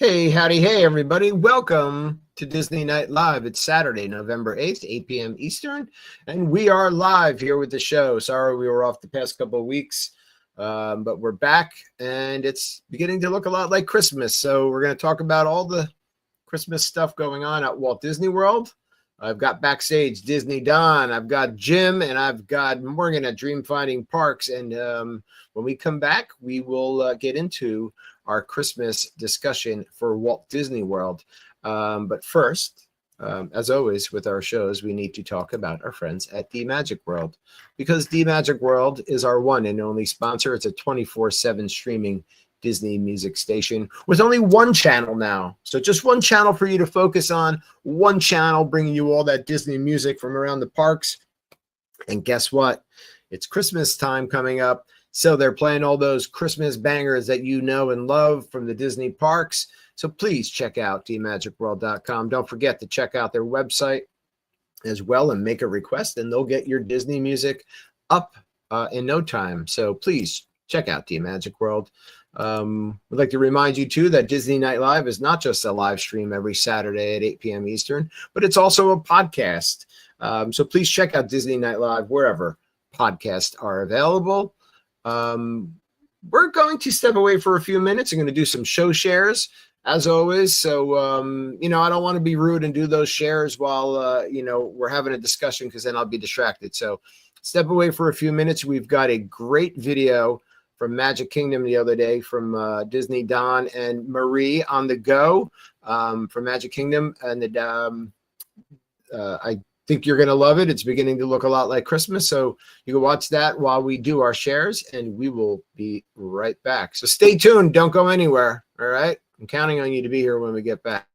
Hey, howdy, hey, everybody. Welcome to Disney Night Live. It's Saturday, November 8th, 8 p.m. Eastern, and we are live here with the show. Sorry we were off the past couple of weeks, but we're back, and it's beginning to look a lot like Christmas. So we're going to talk about all the Christmas stuff going on at Walt Disney World. I've got backstage Disney Don, I've got Jim, and I've got Morgan at Dream Finding Parks. And when we come back, we will get into our Christmas discussion for Walt Disney World. But first, as always with our shows, we need to talk about our friends at D Magic World, because D Magic World is our one and only sponsor. It's a 24/7 streaming Disney music station with only one channel now. So just one channel for you to focus on, one channel bringing you all that Disney music from around the parks. And guess what? It's Christmas time coming up. So they're playing all those Christmas bangers that you know and love from the Disney parks. So please check out dmagicworld.com. Don't forget to check out their website as well and make a request, and they'll get your Disney music up in no time. So please check out D Magic World. We'd like to remind you too that Disney Night Live is not just a live stream every Saturday at 8 p.m. Eastern, but it's also a podcast. So please check out Disney Night Live wherever podcasts are available. We're going to step away for a few minutes. I'm going to do some show shares as always. So, I don't want to be rude and do those shares while, we're having a discussion, because then I'll be distracted. So step away for a few minutes. We've got a great video from Magic Kingdom the other day from Disney Don and Marie on the go from Magic Kingdom. And I think you're going to love it. It's beginning to look a lot like Christmas. So you can watch that while we do our shares, and we will be right back. So stay tuned. Don't go anywhere. All right. I'm counting on you to be here when we get back.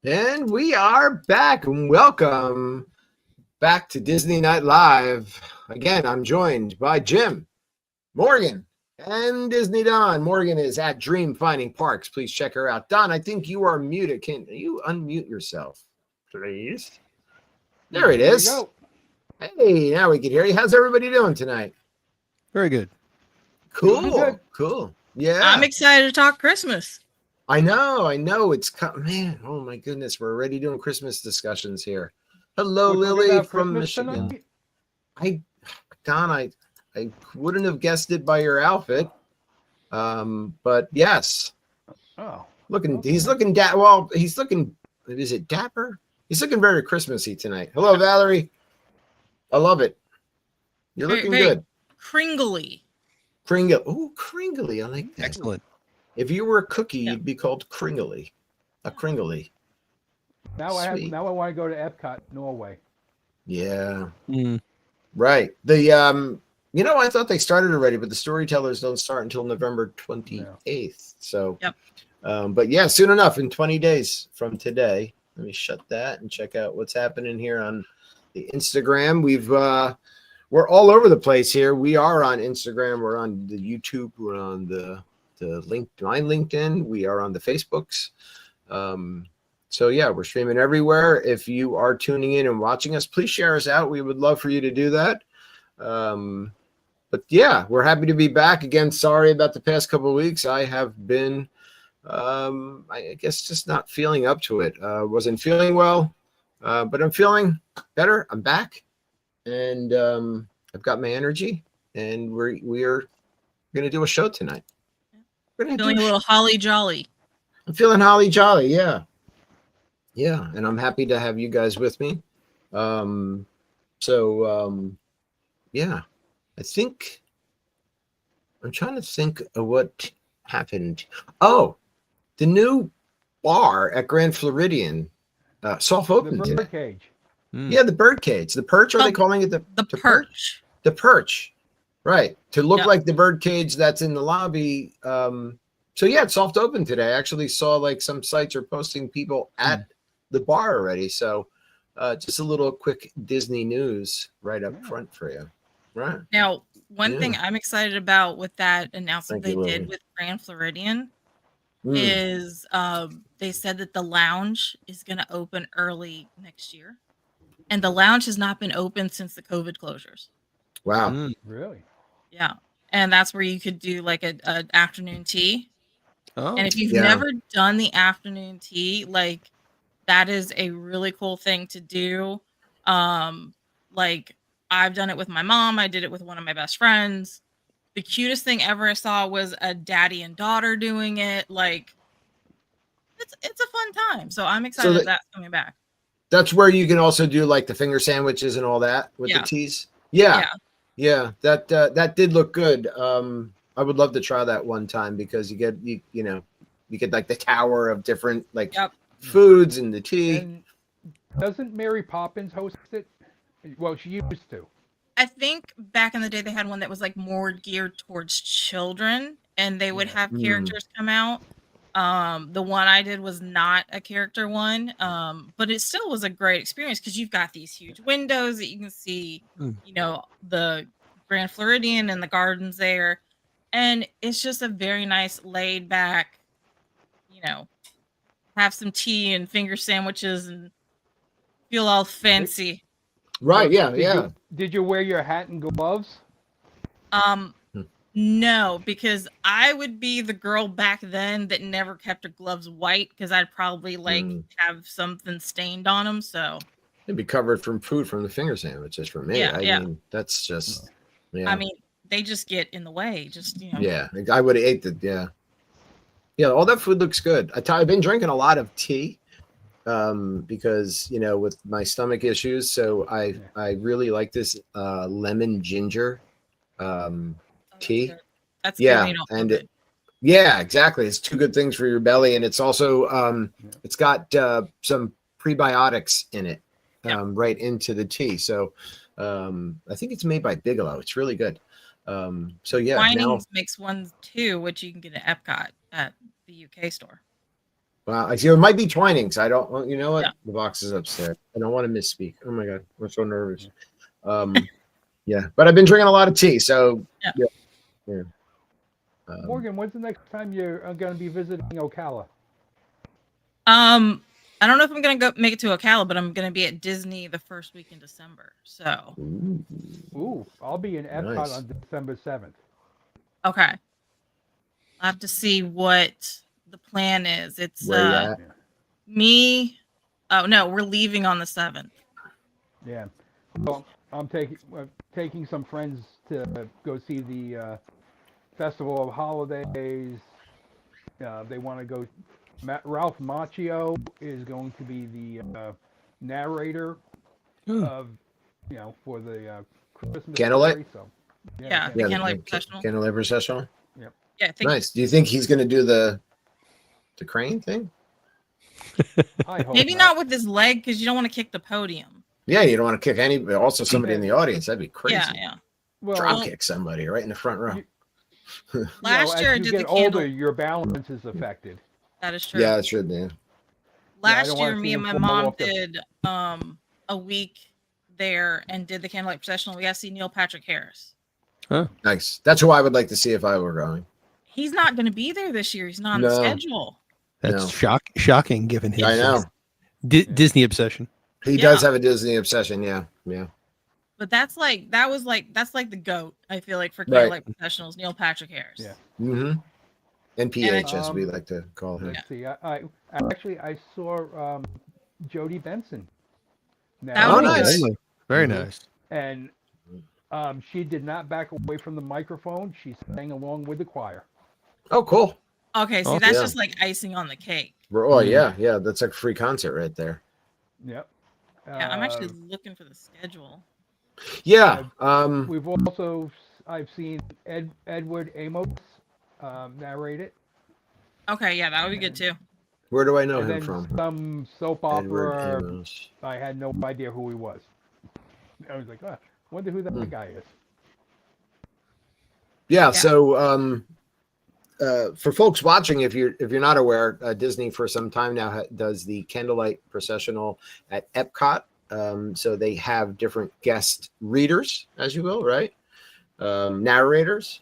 And we are back, and welcome back to Disney Night Live. Again, I'm joined by Jim, Morgan, and Disney Don. Morgan is at Dream Finding Parks. Please check her out. Don, I think you are muted. Can you unmute yourself, please? There it is. Go. Hey, now we can hear you. How's everybody doing tonight? Very good. Cool. Yeah. I'm excited to talk Christmas. I know. It's man. Oh my goodness, we're already doing Christmas discussions here. Hello, Lily from Michigan. Don, I wouldn't have guessed it by your outfit, but yes. Oh, He's looking. He's looking. Is it dapper? He's looking very Christmassy tonight. Hello, Valerie. I love it. You're looking good. Kringly. Kringly. I like that. Excellent. If you were a cookie, you'd be called Kringly. A Kringly. now I want to go to Epcot, Norway. Yeah. Mm. Right. I thought they started already, but the storytellers don't start until November 28th. So, yep. But yeah, soon enough, in 20 days from today. Let me shut that and check out what's happening here on the Instagram. We're all over the place here. We are on Instagram. We're on the YouTube. We're on the my LinkedIn. We are on the Facebooks. So yeah, we're streaming everywhere. If you are tuning in and watching us, please share us out. We would love for you to do that. But yeah, we're happy to be back again. Sorry about the past couple of weeks. I have been, I guess, just not feeling up to it. Wasn't feeling well, but I'm feeling better. I'm back, and I've got my energy, and we are going to do a show tonight. Feeling a little holly jolly. I'm feeling holly jolly. Yeah. And I'm happy to have you guys with me. Yeah, I think I'm trying to think of what happened. Oh, the new bar at Grand Floridian soft opened The today. birdcage. Yeah, the birdcage. The perch, are they calling it the perch? The perch. Right. To look like the birdcage that's in the lobby. So yeah, it's soft open today. I actually saw like some sites are posting people at the bar already. So just a little quick Disney news right up front for you. Right. Now, one thing I'm excited about with that announcement did with Grand Floridian is they said that the lounge is going to open early next year. And the lounge has not been open since the COVID closures. Wow. Really? Yeah. And that's where you could do like an afternoon tea. Oh. And if you've never done the afternoon tea, like that is a really cool thing to do. Like I've done it with my mom. I did it with one of my best friends. The cutest thing ever I saw was a daddy and daughter doing it. Like it's a fun time. So I'm excited that's coming back. That's where you can also do like the finger sandwiches and all that with the teas. Yeah. That did look good. I would love to try that one time because you get like the tower of different like foods and the tea. And doesn't Mary Poppins host it? Well, she used to. I think back in the day they had one that was like more geared towards children, and they would have characters come out. The one I did was not a character one, but it still was a great experience because you've got these huge windows that you can see, the Grand Floridian and the gardens there, and it's just a very nice laid back, have some tea and finger sandwiches and feel all fancy. Right. Yeah. Did you wear your hat and gloves? No, because I would be the girl back then that never kept her gloves white because I'd probably have something stained on them. So it'd be covered from food from the finger sandwiches for me. I mean, that's just. Yeah. I mean, they just get in the way. Yeah, I would have ate the. Yeah. All that food looks good. I've been drinking a lot of tea. Because with my stomach issues, so I really like this lemon ginger tea. That's good. And exactly. It's two good things for your belly, and it's also it's got some prebiotics in it right into the tea. So I think it's made by Bigelow. It's really good. So yeah, Twinings makes one too, which you can get at Epcot at the UK store. Wow, I see. It might be Twinings. I don't. Well, you know what? Yeah. The box is upstairs. I don't want to misspeak. Oh my god, I'm so nervous. Yeah, but I've been drinking a lot of tea, so yeah. Morgan, when's the next time you're going to be visiting Ocala? I don't know if I'm gonna go make it to Ocala, but I'm gonna be at Disney the first week in December. So Ooh, I'll be in Epcot Nice. on December 7th. okay. I have to see what the plan is. It's Where you at? me. Oh no, we're leaving on the 7th. Yeah. Well, I'm taking some friends to go see the Festival of Holidays. They want to go. Ralph Macchio is going to be the narrator of, for the Christmas Candlelight? story. So, Yeah, the Candlelight Processional. Candlelight Processional. Yep. Yeah, I think Nice. Do you think he's going to do the crane thing? I hope maybe not with his leg because you don't want to kick the podium. Yeah, you don't want to kick anybody. Also, somebody in the audience. That'd be crazy. Yeah. Well, Drop kick somebody right in the front row. Last year I as you did get the candle. older, your balance is affected. That is true. Yeah, it should be. Last don't year, wanna me see and him my fall mom off the- did a week there and did the Candlelight Processional. We got to see Neil Patrick Harris. Nice. That's who I would like to see if I were going. He's not going to be there this year. He's not on the No. schedule. That's No. shocking given his I know. Disney obsession. He does have a Disney obsession. Yeah. But that's like the GOAT, I feel like, for Right. Candlelight Professionals, Neil Patrick Harris. Yeah. Mm-hmm. And PH, as we Um, like to call him. Let's see. I saw Jody Benson. That Oh, was nice. good. Very Mhm. nice. And she did not back away from the microphone. She sang along with the choir. Oh, cool. Okay, see, Oh, that's yeah. just like icing on the cake. Oh, yeah. That's like a free concert right there. Yep. Yeah, I'm actually looking for the schedule. Yeah. I've seen Edward Amos narrate it. Okay, yeah, that would be good too. Where do I know And him then from? some soap Edward opera. Amos. I had no idea who he was. I was like, wonder who that guy is. Yeah. So, for folks watching, if you're not aware, Disney for some time now does the Candlelight Processional at Epcot. So they have different guest readers, as you will, right? Narrators.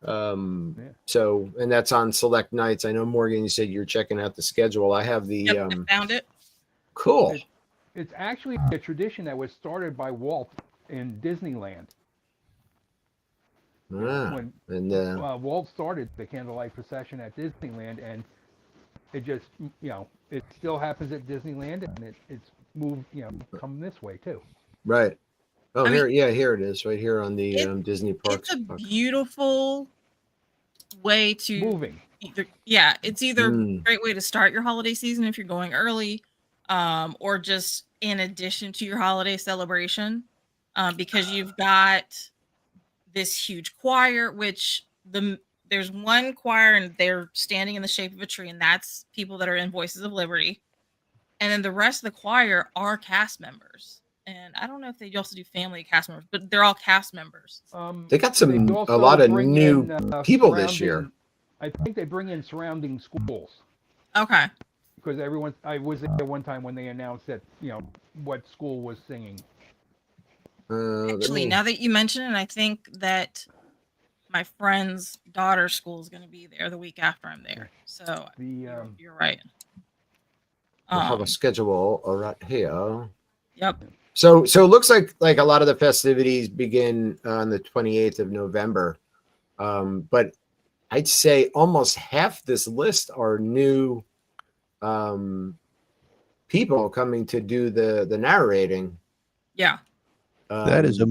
So, and that's on select nights. I know, Morgan, you said you're checking out the schedule. I have the Yep, I found it. cool. It's actually a tradition that was started by Walt in Disneyland. When And Walt started the Candlelight Procession at Disneyland, and it just, it still happens at Disneyland, and it's moved, come this way too. right. Oh, I mean, here it is, right here on the Disney Parks. It's a beautiful way to Moving. it's either a Mm. great way to start your holiday season if you're going early, or just in addition to your holiday celebration, because you've got this huge choir, which there's one choir and they're standing in the shape of a tree, and that's people that are in Voices of Liberty, and then the rest of the choir are cast members. And I don't know if they also do family cast members, but they're all cast members. They got a also lot of bring new in, people this year. I think they bring in surrounding schools. Okay. Because I was there one time when they announced that, what school was singing. Actually, now that you mention it, I think that my friend's daughter's school is going to be there the week after I'm there. So you're right. I have a schedule right here. Yep. So it looks like a lot of the festivities begin on the 28th of November. But I'd say almost half this list are new people coming to do the narrating. Yeah. That is a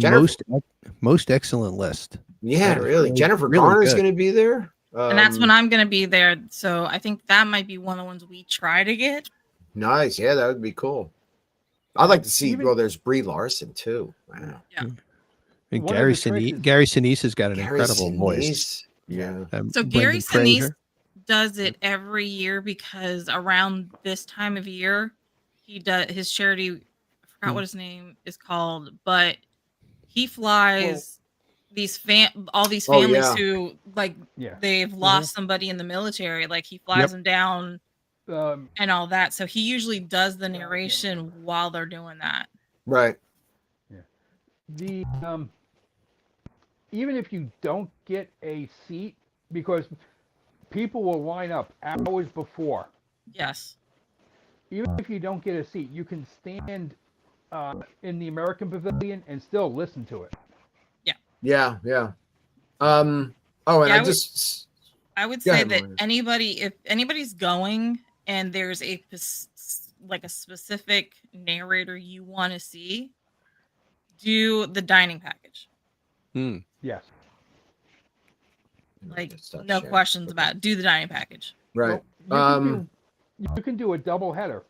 most excellent list. Yeah, That is really. Jennifer really Garner's good. going to be there. And that's when I'm going to be there. So I think that might be one of the ones we try to get. Nice. Yeah, that would be cool. I'd like to see. There's Brie Larson too. Wow. Yeah. And One of Gary the tricks Sinise, is- Gary Sinise has got an Gary incredible voice. Sinise. Yeah. So Brendan Gary Fraser. Sinise does it every year because around this time of year, he does his charity. I forgot what his name is called, but he flies all these families yeah. who Yeah. they've lost somebody in the military. Like he flies them down and all that. So he usually does the narration while they're doing that. Right. Yeah. The even if you don't get a seat, because people will line up hours before. Yes. Even if you don't get a seat, you can stand in the American Pavilion and still listen to it. Yeah. Yeah. Oh, and Yeah, I I would Go say ahead, that Maureen. if anybody's going and there's a specific narrator you want to see, do the dining package. Yes. Like Stop no sharing. questions Okay. about it. Do the dining package. Right. Well, you can do a double header.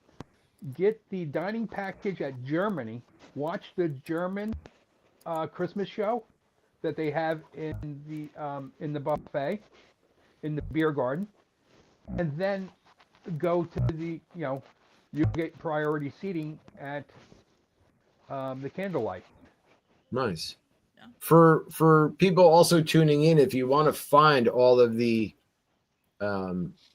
Get the dining package at Germany. Watch the German Christmas show that they have in the buffet, in the beer garden, and then go to the you get priority seating at the candlelight. Nice. Yeah. For people also tuning in, if you want to find all of the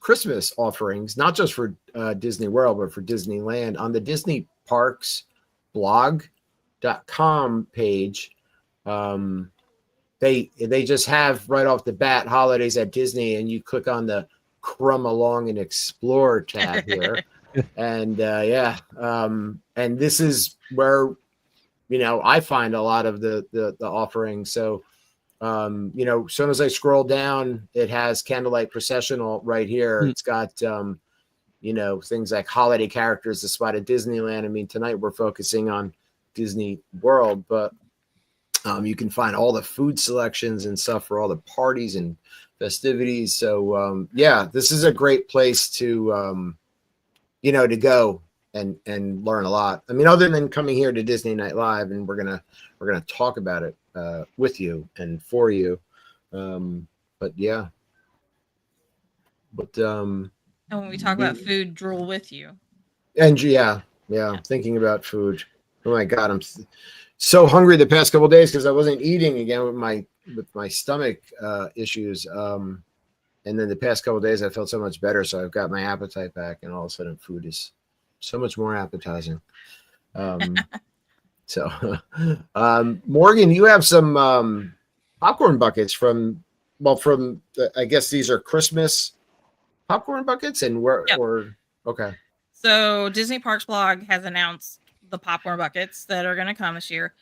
Christmas offerings, not just for Disney World, but for Disneyland, on the Disney Parks blog.com page, they just have right off the bat holidays at Disney, and you click on the Crumb Along and Explore tab here. And and this is where I find a lot of the offerings. So as soon as I scroll down, it has Candlelight Processional right here. It's got things like holiday characters, the spot at Disneyland. I mean, tonight we're focusing on Disney World, but you can find all the food selections and stuff for all the parties and festivities. So this is a great place to to go and learn a lot. I mean, other than coming here to Disney Night Live, and we're gonna talk about it with you and for you. But yeah. But And when we talk about food, drool with you. And yeah, thinking about food. Oh my God, I'm so hungry the past couple of days because I wasn't eating again with my stomach issues. And then the past couple of days I felt so much better, so I've got my appetite back, and all of a sudden food is so much more appetizing. Morgan, you have some popcorn buckets from I guess these are Christmas popcorn buckets, and okay. So Disney Parks blog has announced the popcorn buckets that are going to come this year,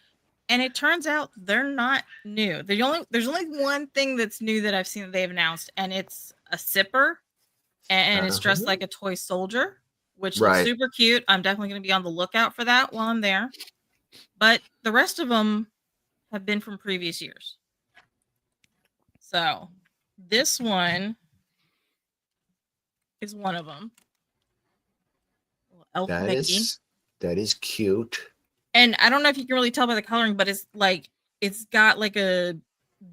and it turns out they're not new. There's only one thing that's new that I've seen that they've announced, and it's a sipper, and it's dressed like a toy soldier, which looks super cute. I'm definitely going to be on the lookout for that while I'm there. But the rest of them have been from previous years. So this one is one of them. Elf Mickey. That is cute. And I don't know if you can really tell by the coloring, but it's got like a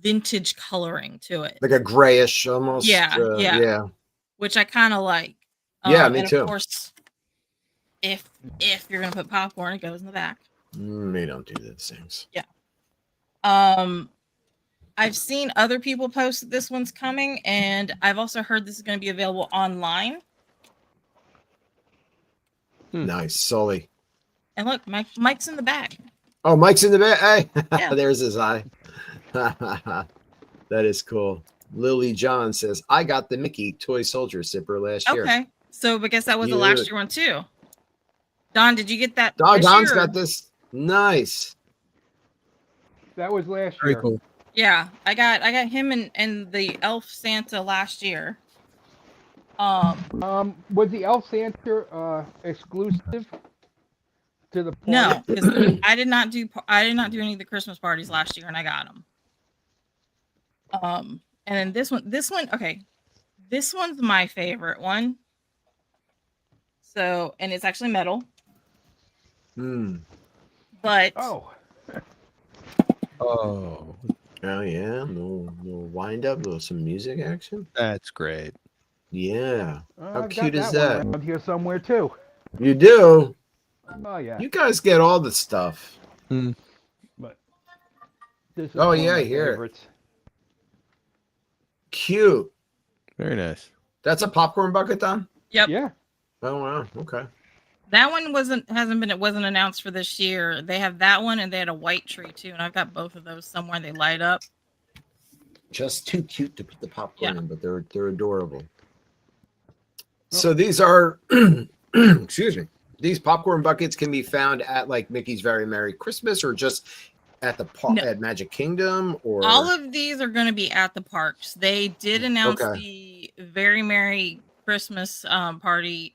vintage coloring to it, like a grayish almost. Yeah. Which I kind of like. Yeah, me and too. Of course, if you're gonna put popcorn, it goes in the back. They don't do those things. Yeah. I've seen other people post that this one's coming, and I've also heard this is going to be available online. Nice, Sully. And look, Mike's in the back. Oh, Mike's in the back. Hey, yeah. There's his eye. That is cool. Lily John says, I got the Mickey toy soldier zipper last year. Okay. So I guess that was the last year one too. Don, did you get that? Don's got this. Nice. That was last Very year. cool. Yeah, I got him and the Elf Santa last year. Was the Elf Santa exclusive to the party? No, because I did not do any of the Christmas parties last year, and I got them. And then this one, okay, this one's my favorite one. So, and it's actually metal. But oh yeah, no wind up, some music action. That's great. Yeah, how I've cute got is that that? one around here somewhere too. You do. Oh yeah. You guys get all the stuff. But this is Oh one of yeah, my here. favorites. Cute. Very nice. That's a popcorn bucket, Don? Yep. Yeah. Oh wow. Okay. That one wasn't announced for this year. They have that one, and they had a white tree too, and I've got both of those somewhere. They light up. Just too cute to put the popcorn Yeah. in, but they're adorable. So these are, excuse me, these popcorn buckets can be found at like Mickey's Very Merry Christmas, or just at the No. at Magic Kingdom, or All of these are going to be at the parks. They did announce Okay. the Very Merry Christmas party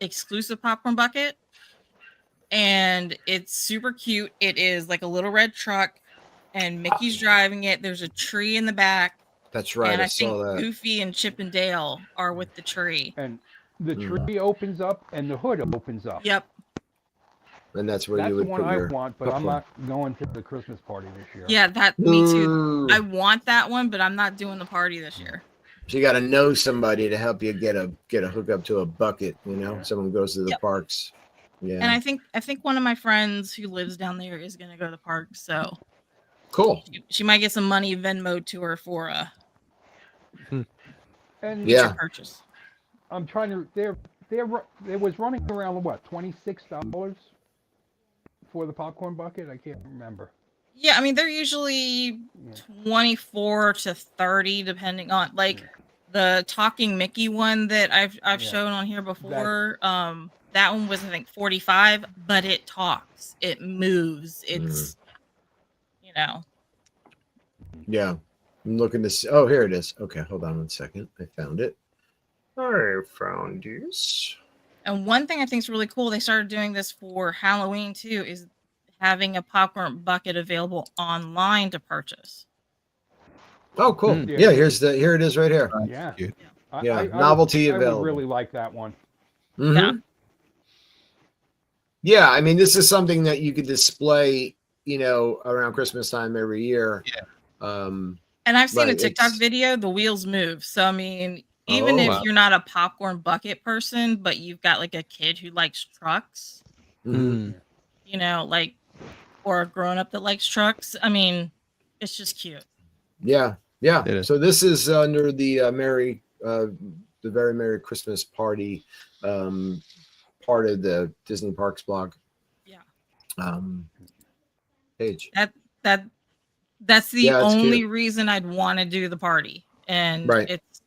exclusive popcorn bucket, and it's super cute. It is like a little red truck, and Mickey's driving it. There's a tree in the back. That's right. And I I think saw that. Goofy and Chip and Dale are with the tree. And the tree opens up and the hood opens up. Yep. And that's where That's you the would one put I your want, but I'm not going to the Christmas party this year. Yeah, that me too. Ooh. I want that one, but I'm not doing the party this year. So you got to know somebody to help you get a hookup to a bucket. You know, Yeah. someone goes to the Yep. parks. Yeah. And I think one of my friends who lives down there is going to go to the park, so Cool. she might get some money Venmo to her for a And Yeah. purchase. I'm trying to. There was running around what, $26 for the popcorn bucket. I can't remember. Yeah, I mean they're usually 24 to 30 depending on like the Talking Mickey one that I've shown on here before. That one was I think 45, but it talks, it moves, it's you know. Yeah. I'm looking to see. Oh, here it is. Okay, hold on 1 second. I found it. I found this. And one thing I think is really cool, they started doing this for Halloween too, is having a popcorn bucket available online to purchase. Oh, cool. Mm. Yeah, here it is right here. Yeah. Cute. Yeah, novelty I available. would really like that one. Mhm. Yeah. Yeah, I mean, this is something that you could display, around Christmas time every year. Yeah. And I've seen a Right, TikTok it's- video, the wheels move. So I mean, even if wow. you're not a popcorn bucket person, but you've got like a kid who likes trucks, Mhm. like, or a grown up that likes trucks, I mean, it's just cute. Yeah, yeah. It is. So this is under the the Very Merry Christmas Party, part of the Disney Parks blog. Yeah. Page. That's the Yeah, it's only cute. reason I'd want to do the party, and Right. it's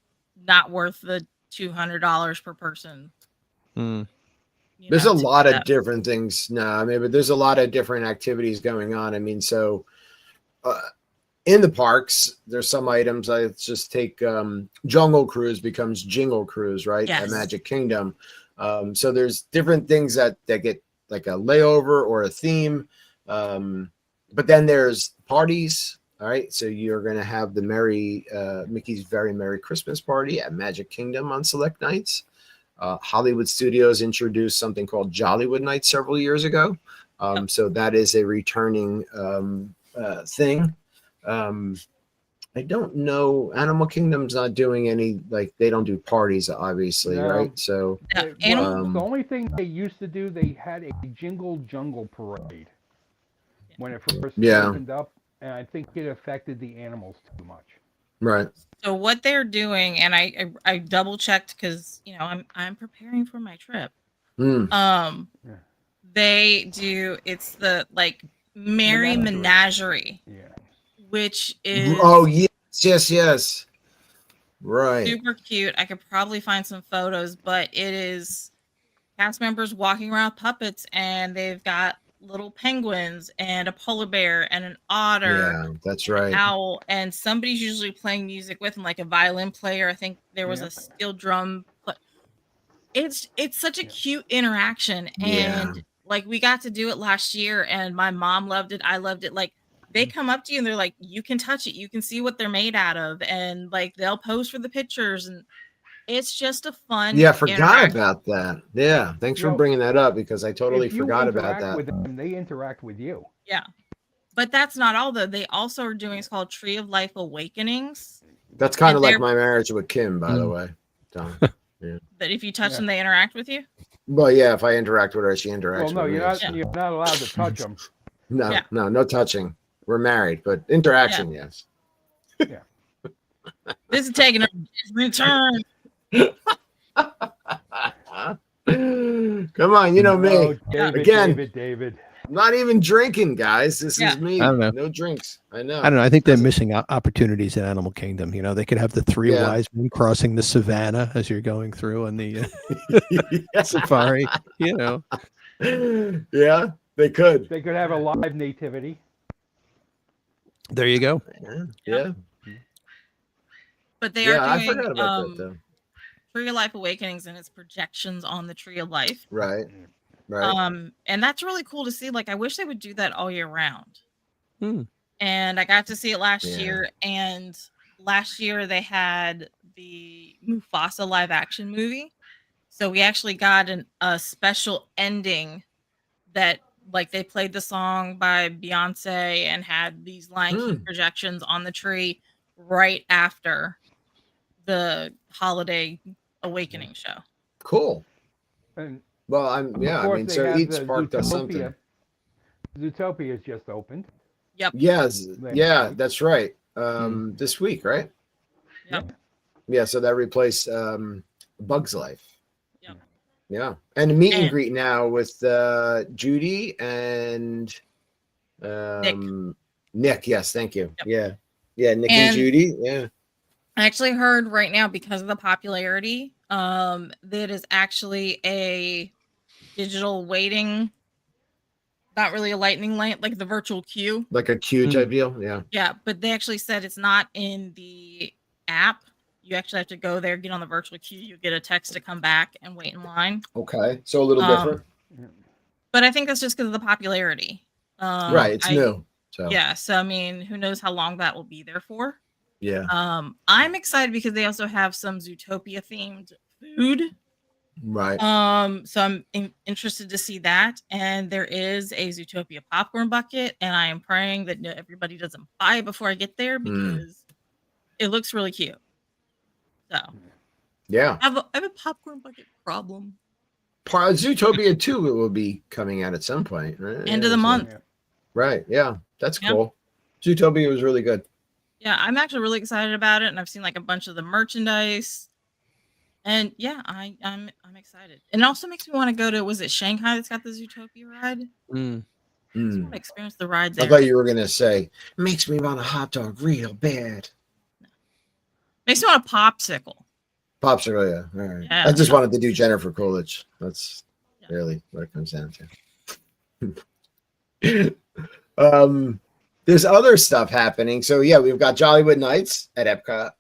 not worth the $200 per person. Mm. There's to a do lot of that. different things. No, I mean, but there's a lot of different activities going on. I mean, so in the parks, there's some items. Let's just take Jungle Cruise becomes Jingle Cruise, right? At Yes. Magic Kingdom. So there's different things that get like a layover or a theme. But then there's parties. All right. So you're going to have the Mickey's Very Merry Christmas Party at Magic Kingdom on select nights. Hollywood Studios introduced something called Jollywood Nights several years ago. So that is a returning thing. I don't know. Animal Kingdom's not doing any, like, they don't do parties, obviously, No. right? So, Yeah, The only thing they used to do, they had a Jingle Jungle Parade when it first Yeah. opened up, and I think it affected the animals too much. right. So what they're doing, and I double checked because I'm preparing for my trip. Mm. They do, it's the like Merry Menagerie, Yeah. which is Oh, yes. Right. super cute. I could probably find some photos, but it is cast members walking around puppets, and they've got little penguins and a polar bear and an otter. Yeah, that's and an right. owl, and somebody's usually playing music with them, like a violin player. I think there was Yeah. a steel drum. But it's such a cute interaction, Yeah. and like we got to do it last year, and my mom loved it. I loved it. Like they come up to you and they're like, you can touch it, you can see what they're made out of, and like they'll pose for the pictures, and it's just a fun. Yeah, I forgot interaction. about that. Yeah, thanks for Well, bringing that up because I totally If you forgot about interact that. with them, they interact with you. Yeah, but that's not all though. They also are doing, it's called Tree of Life Awakenings. That's kind and of like they're- my marriage with Kim, by the way. Tom. That if you touch Yeah. them, they interact with you. Well, yeah, if I interact with her, she interacts Well, no, with you're me. not. so- You're not allowed to touch them. No, Yeah. no touching. We're married, but interaction, yes. This is taking a different turn. Come on, you know me. Oh, David, Again. David. I'm not even drinking, guys. This is me. I don't know. No drinks. I know. I don't know. I think they're missing opportunities in Animal Kingdom. You know, they could have the three Yeah. wise men crossing the savannah as you're going through on the safari. You know, Yeah, they could. They could have a live nativity. there you go. Yeah. But they Yeah, are I doing forgot about that though. Tree of Life Awakenings and its projections on the Tree of Life. Right. Right. And that's really cool to see. Like, I wish they would do that all year round. Hmm. And I got to see it last Yeah. year. And last year they had the Mufasa live action movie. So we actually got a special ending that, like, they played the song by Beyonce and had these Lion King projections on the tree right after the holiday awakening show. Cool. And well, I mean, so each park does something. Zootopia is just opened. Yep. Yes. Yeah, that's right. This week, right? Yep. Yeah, so that replaced Bug's Life. Yep. Yeah. And a meet and greet now with Judy and Nick. Yes, thank you. Yep. Yeah. Yeah, Nick and Judy. Yeah. I actually heard right now, because of the popularity, that is actually a digital waiting, not really a lightning lane, like the virtual queue. Like a queue type deal. Yeah. Yeah, but they actually said it's not in the app. You actually have to go there, get on the virtual queue. You get a text to come back and wait in line. Okay. So a little different. But I think that's just because of the popularity. Right. It's new. So yeah. So, I mean, who knows how long that will be there for? Yeah. I'm excited because they also have some Zootopia themed food. Right. So I'm interested to see that. And there is a Zootopia popcorn bucket, and I am praying that everybody doesn't buy it before I get there because it looks really cute. So yeah, I have a popcorn bucket problem. Zootopia 2 it will be coming out at some point, right? End of the month. Right. Yeah, that's cool. Zootopia was really good. Yeah, I'm actually really excited about it, and I've seen like a bunch of the merchandise. And yeah, I'm excited. And it also makes me want to go to, was it Shanghai that's got the Zootopia ride? I just want to experience the ride there. I thought you were gonna say makes me want a hot dog real bad. No. Makes me want a popsicle. Popsicle, yeah. All right. Yeah. I just wanted to do Jennifer Coolidge. That's really what it comes down to. There's other stuff happening. So yeah, we've got Jollywood Nights at Epcot.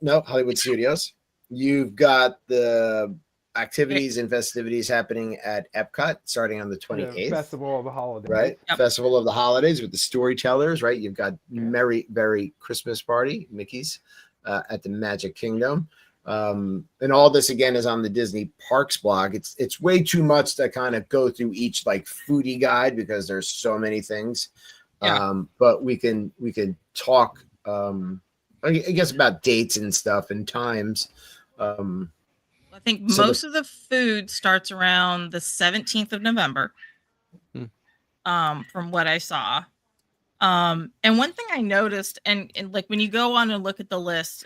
No, Hollywood Studios. You've got the activities and festivities happening at Epcot starting on the 28th. Festival of the Holidays. Right. Yep. Festival of the Holidays with the storytellers, right? You've got Merry Christmas Party, Mickey's at the Magic Kingdom. And all this again is on the Disney Parks blog. It's way too much to kind of go through each like foodie guide because there's so many things. But we can talk I guess about dates and stuff and times. I think most of the food starts around the 17th of November. From what I saw. And one thing I noticed, and like when you go on and look at the list,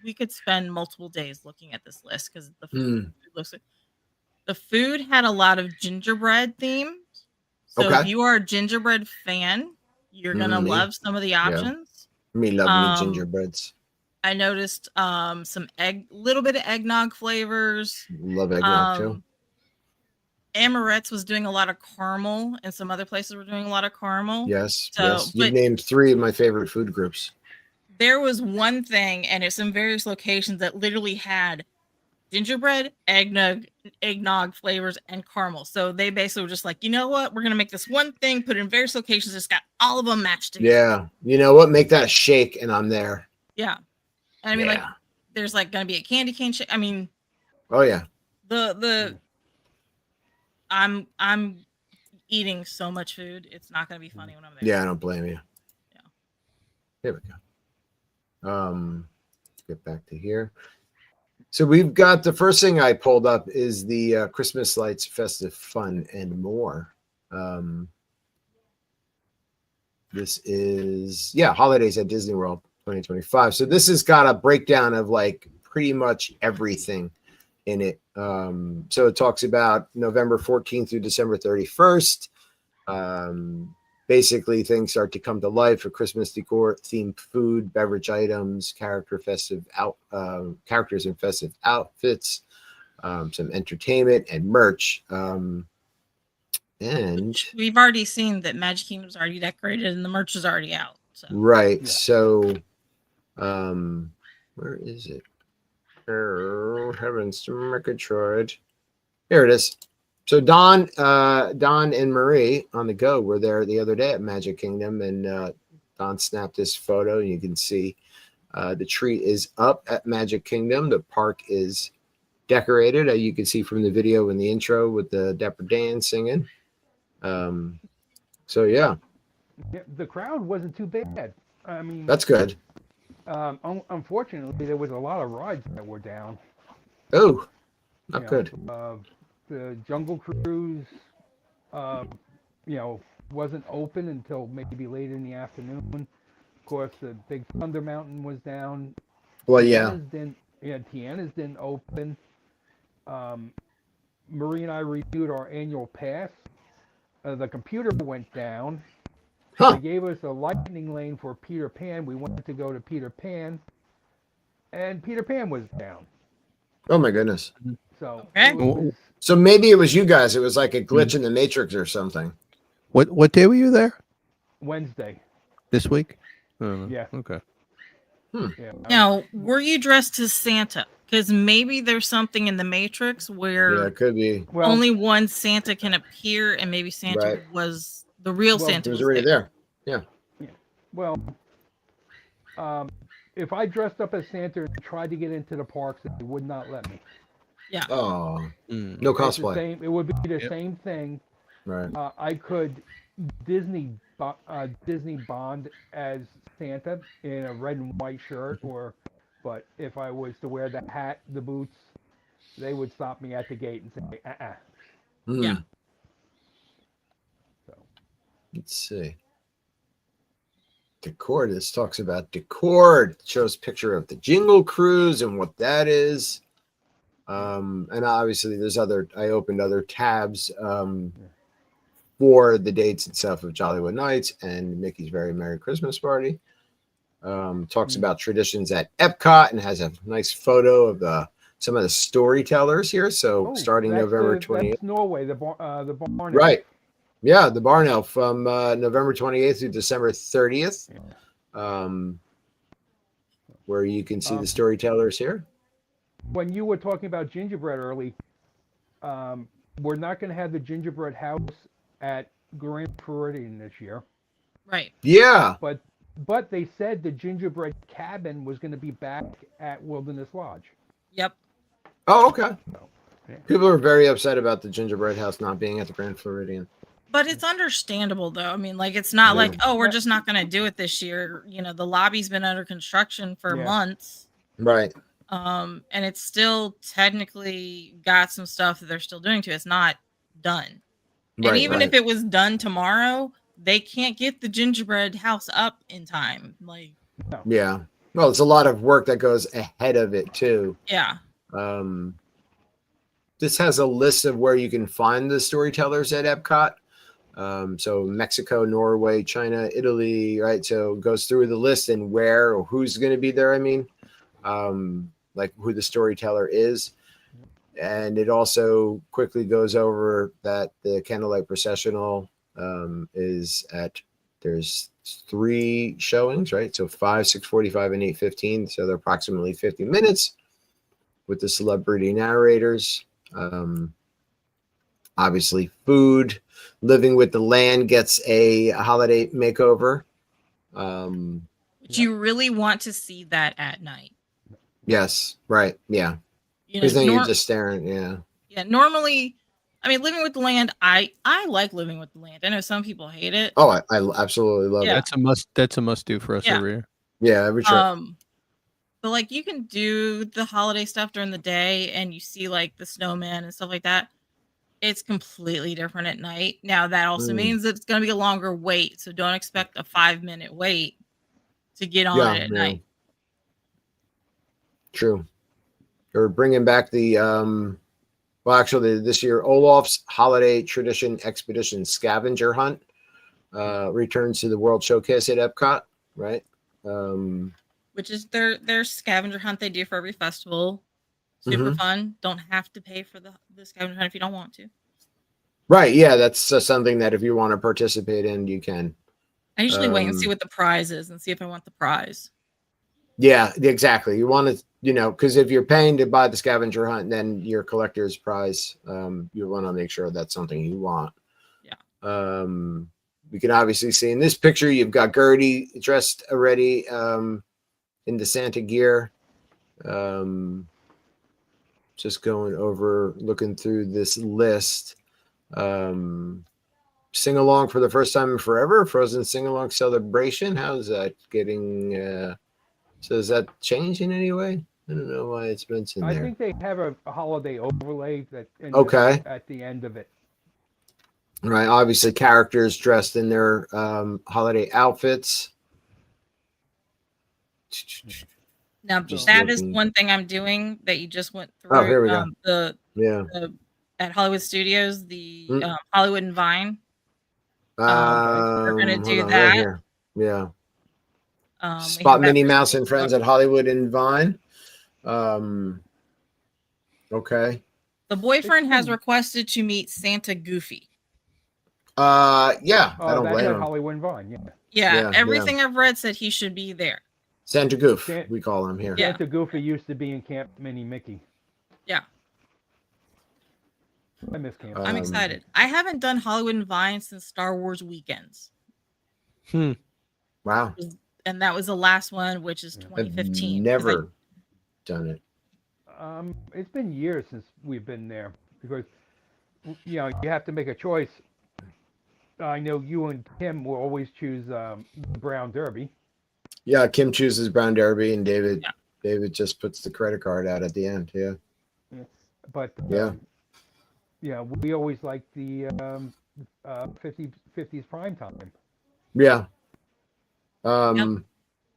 we could spend multiple days looking at this list because the food looks like the food had a lot of gingerbread themes. So if you are a gingerbread fan, you're gonna love some of the options. Me love me gingerbreads. I noticed some little bit of eggnog flavors. Love eggnog too. Amaret's was doing a lot of caramel, and some other places were doing a lot of caramel. Yes. You've named 3 of my favorite food groups. There was one thing, and it's in various locations that literally had gingerbread, eggnog flavors, and caramel. So they basically were just like, you know what? We're gonna make this one thing, put it in various locations, just got all of them matched together. Yeah. You know what? Make that a shake, and I'm there. Yeah. And I mean, like, there's like gonna be a candy cane shake. I mean, oh yeah. I'm eating so much food. It's not gonna be funny when I'm there. Yeah, I don't blame you. Yeah. Here we go. Let's get back to here. So we've got the first thing I pulled up is the Christmas lights, festive fun, and more. This is holidays at Disney World 2025. So this has got a breakdown of like pretty much everything in it. So it talks about November 14th through December 31st. Basically, things start to come to life for Christmas decor, themed food, beverage items, characters in festive outfits, some entertainment and merch. And we've already seen that Magic Kingdom's already decorated and the merch is already out. So. Right. Yeah. So, where is it? Oh, heavens to Murgatroyd. Here it is. So Don and Marie on the go were there the other day at Magic Kingdom, and Don snapped this photo. And you can see the tree is up at Magic Kingdom. The park is decorated. You can see from the video in the intro with the Dapper Dan singing. So yeah, the crowd wasn't too bad. I mean, that's good. Unfortunately, there was a lot of rides that were down. Oh, not good. The Jungle Cruise, wasn't open until maybe late in the afternoon. Of course, the Big Thunder Mountain was down. Well, yeah. Tiana's didn't open. Marie and I renewed our annual pass. The computer went down. Huh. They gave us a lightning lane for Peter Pan. We wanted to go to Peter Pan, and Peter Pan was down. Oh my goodness! So, okay. So maybe it was you guys. It was like a glitch in the Matrix or something. What day were you there? Wednesday. This week? Yeah. Okay. Yeah. Now, were you dressed as Santa? Because maybe there's something in the Matrix where it could be. Well, only one Santa can appear, and maybe Santa was the real Santa. It was already there. Yeah. Well, if I dressed up as Santa and tried to get into the parks, they would not let me. Yeah. Oh, no cosplay. It would be the same thing. Right. I could Disney Bond as Santa in a red and white shirt, but if I was to wear the hat, the boots, they would stop me at the gate and say, Yeah. So let's see. Decor. This talks about decor. It shows picture of the Jingle Cruise and what that is. And obviously there's I opened other tabs for the dates and stuff of Jollywood Nights and Mickey's Very Merry Christmas Party. Talks about traditions at Epcot and has a nice photo of some of the storytellers here. So starting November 28th. That's Norway, the barn. Right. Yeah, the Barn Elf from November 28th through December 30th. Where you can see the storytellers here. When you were talking about gingerbread early, we're not going to have the gingerbread house at Grand Floridian this year. Right. Yeah. But they said the gingerbread cabin was going to be back at Wilderness Lodge. Yep. Oh, okay. So, yeah. People are very upset about the gingerbread house not being at the Grand Floridian. But it's understandable, though. I mean, like, it's not like, oh, we're just not going to do it this year. You know, the lobby's been under construction for months. Right. And it's still technically got some stuff that they're still doing to it. It's not done. Right, and even if it was done tomorrow, they can't get the gingerbread house up in time. Like, yeah. Well, it's a lot of work that goes ahead of it, too. Yeah. This has a list of where you can find the storytellers at Epcot. So Mexico, Norway, China, Italy, right? So it goes through the list and where or who's going to be there. I mean, like who the storyteller is. And it also quickly goes over that the Candlelight Processional there's 3 showings, right? So 5, 6:45, and 8:15. So they're approximately 50 minutes with the celebrity narrators. Obviously food. Living with the Land gets a holiday makeover. You really want to see that at night. Yes, right. Yeah. You know, Because then you're just staring. Yeah. Yeah. Normally, I mean, Living with the Land, I like Living with the Land. I know some people hate it. Oh, I absolutely love it. That's a must do for us every year. Yeah, every trip. But like you can do the holiday stuff during the day and you see like the snowman and stuff like that. It's completely different at night. Now that also means that it's going to be a longer wait. So don't expect a 5-minute wait to get on it at night. True. They're bringing back the well, actually, this year Olaf's Holiday Tradition Expedition Scavenger Hunt returns to the World Showcase at Epcot, right? Which is their scavenger hunt they do for every festival. Super fun. Don't have to pay for the scavenger hunt if you don't want to. Right. Yeah, that's something that if you want to participate in, you can. I usually wait and see what the prize is and see if I want the prize. Yeah, exactly. You want to, because if you're paying to buy the scavenger hunt, then your collector's prize, you want to make sure that's something you want. Yeah. We can obviously see in this picture, you've got Gertie dressed already in the Santa gear. Just going over, looking through this list. Sing along for the first time in forever, Frozen sing along celebration. How's that getting? So does that change in any way? I don't know why it's mentioned there. I think they have a holiday overlay that at the end of it. Right. Obviously, characters dressed in their holiday outfits. Now that is one thing I'm doing that you just went through. Oh, here we go. At Hollywood Studios, the Hollywood and Vine. We're going to do that. Right here. Yeah. Spot Minnie Mouse and Friends at Hollywood and Vine. Okay. The boyfriend has requested to meet Santa Goofy. Yeah. I don't blame him. Hollywood and Vine. Yeah. Everything I've read said he should be there. Santa Goof, we call him here. Santa Goofy used to be in Camp Mini Mickey. Yeah. I miss Camp. I'm excited. I haven't done Hollywood and Vine since Star Wars Weekends. Wow. And that was the last one, which is 2015. I've never done it. It's been years since we've been there because, you have to make a choice. I know you and Kim will always choose the Brown Derby. Yeah, Kim chooses Brown Derby, and David just puts the credit card out at the end. Yeah. But we always like the 50s prime time. Yeah.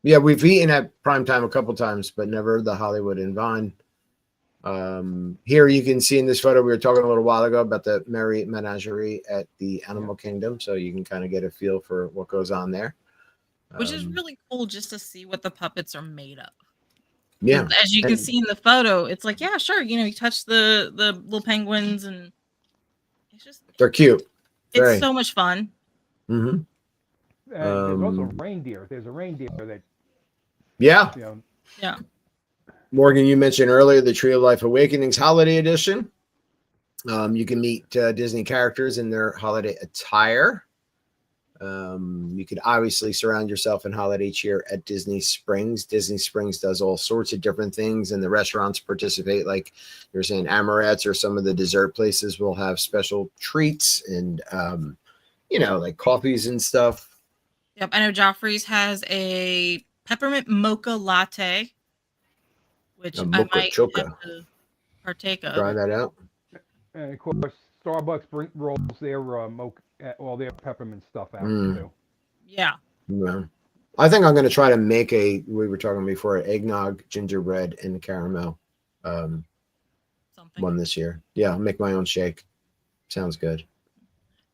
Yeah, we've eaten at prime time a couple times, but never the Hollywood and Vine. Here you can see in this photo, we were talking a little while ago about the Merry Menagerie at the Animal Kingdom, so you can kind of get a feel for what goes on there. Which is really cool just to see what the puppets are made of. Yeah. As you can see in the photo, it's like, yeah, sure. You touch the little penguins and it's just... They're cute. It's so much fun. And there's also reindeer. There's a reindeer that... Yeah. Yeah. Morgan, you mentioned earlier the Tree of Life Awakenings Holiday Edition. You can meet Disney characters in their holiday attire. You could obviously surround yourself in holiday cheer at Disney Springs. Disney Springs does all sorts of different things, and the restaurants participate. Like you're saying, Amorette's or some of the dessert places will have special treats and, like coffees and stuff. Yep, I know Joffrey's has a peppermint mocha latte, which I might have to partake of. Try that out. And of course, Starbucks rolls their mocha. All their peppermint stuff out too. Yeah. I think I'm going to try to make we were talking before, eggnog, gingerbread, and caramel one this year. Yeah, I'll make my own shake. Sounds good.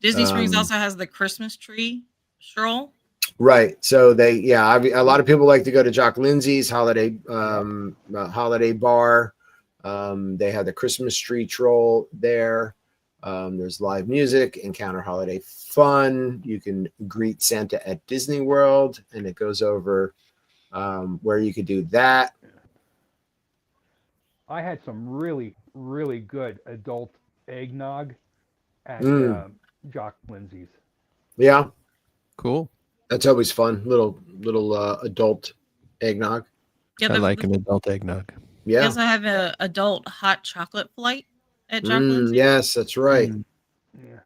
Disney Springs also has the Christmas tree stroll. Right. So a lot of people like to go to Jock Lindsay's holiday bar. They have the Christmas tree stroll there. There's live music, encounter holiday fun. You can greet Santa at Disney World, and it goes over where you could do that. I had some really, really good adult eggnog at Jock Lindsay's. Yeah. Cool. That's always fun. Little adult eggnog. Yeah, I like an adult eggnog. Yeah. They also have an adult hot chocolate flight at Jock Lindsay's. Yes, that's right. Yeah,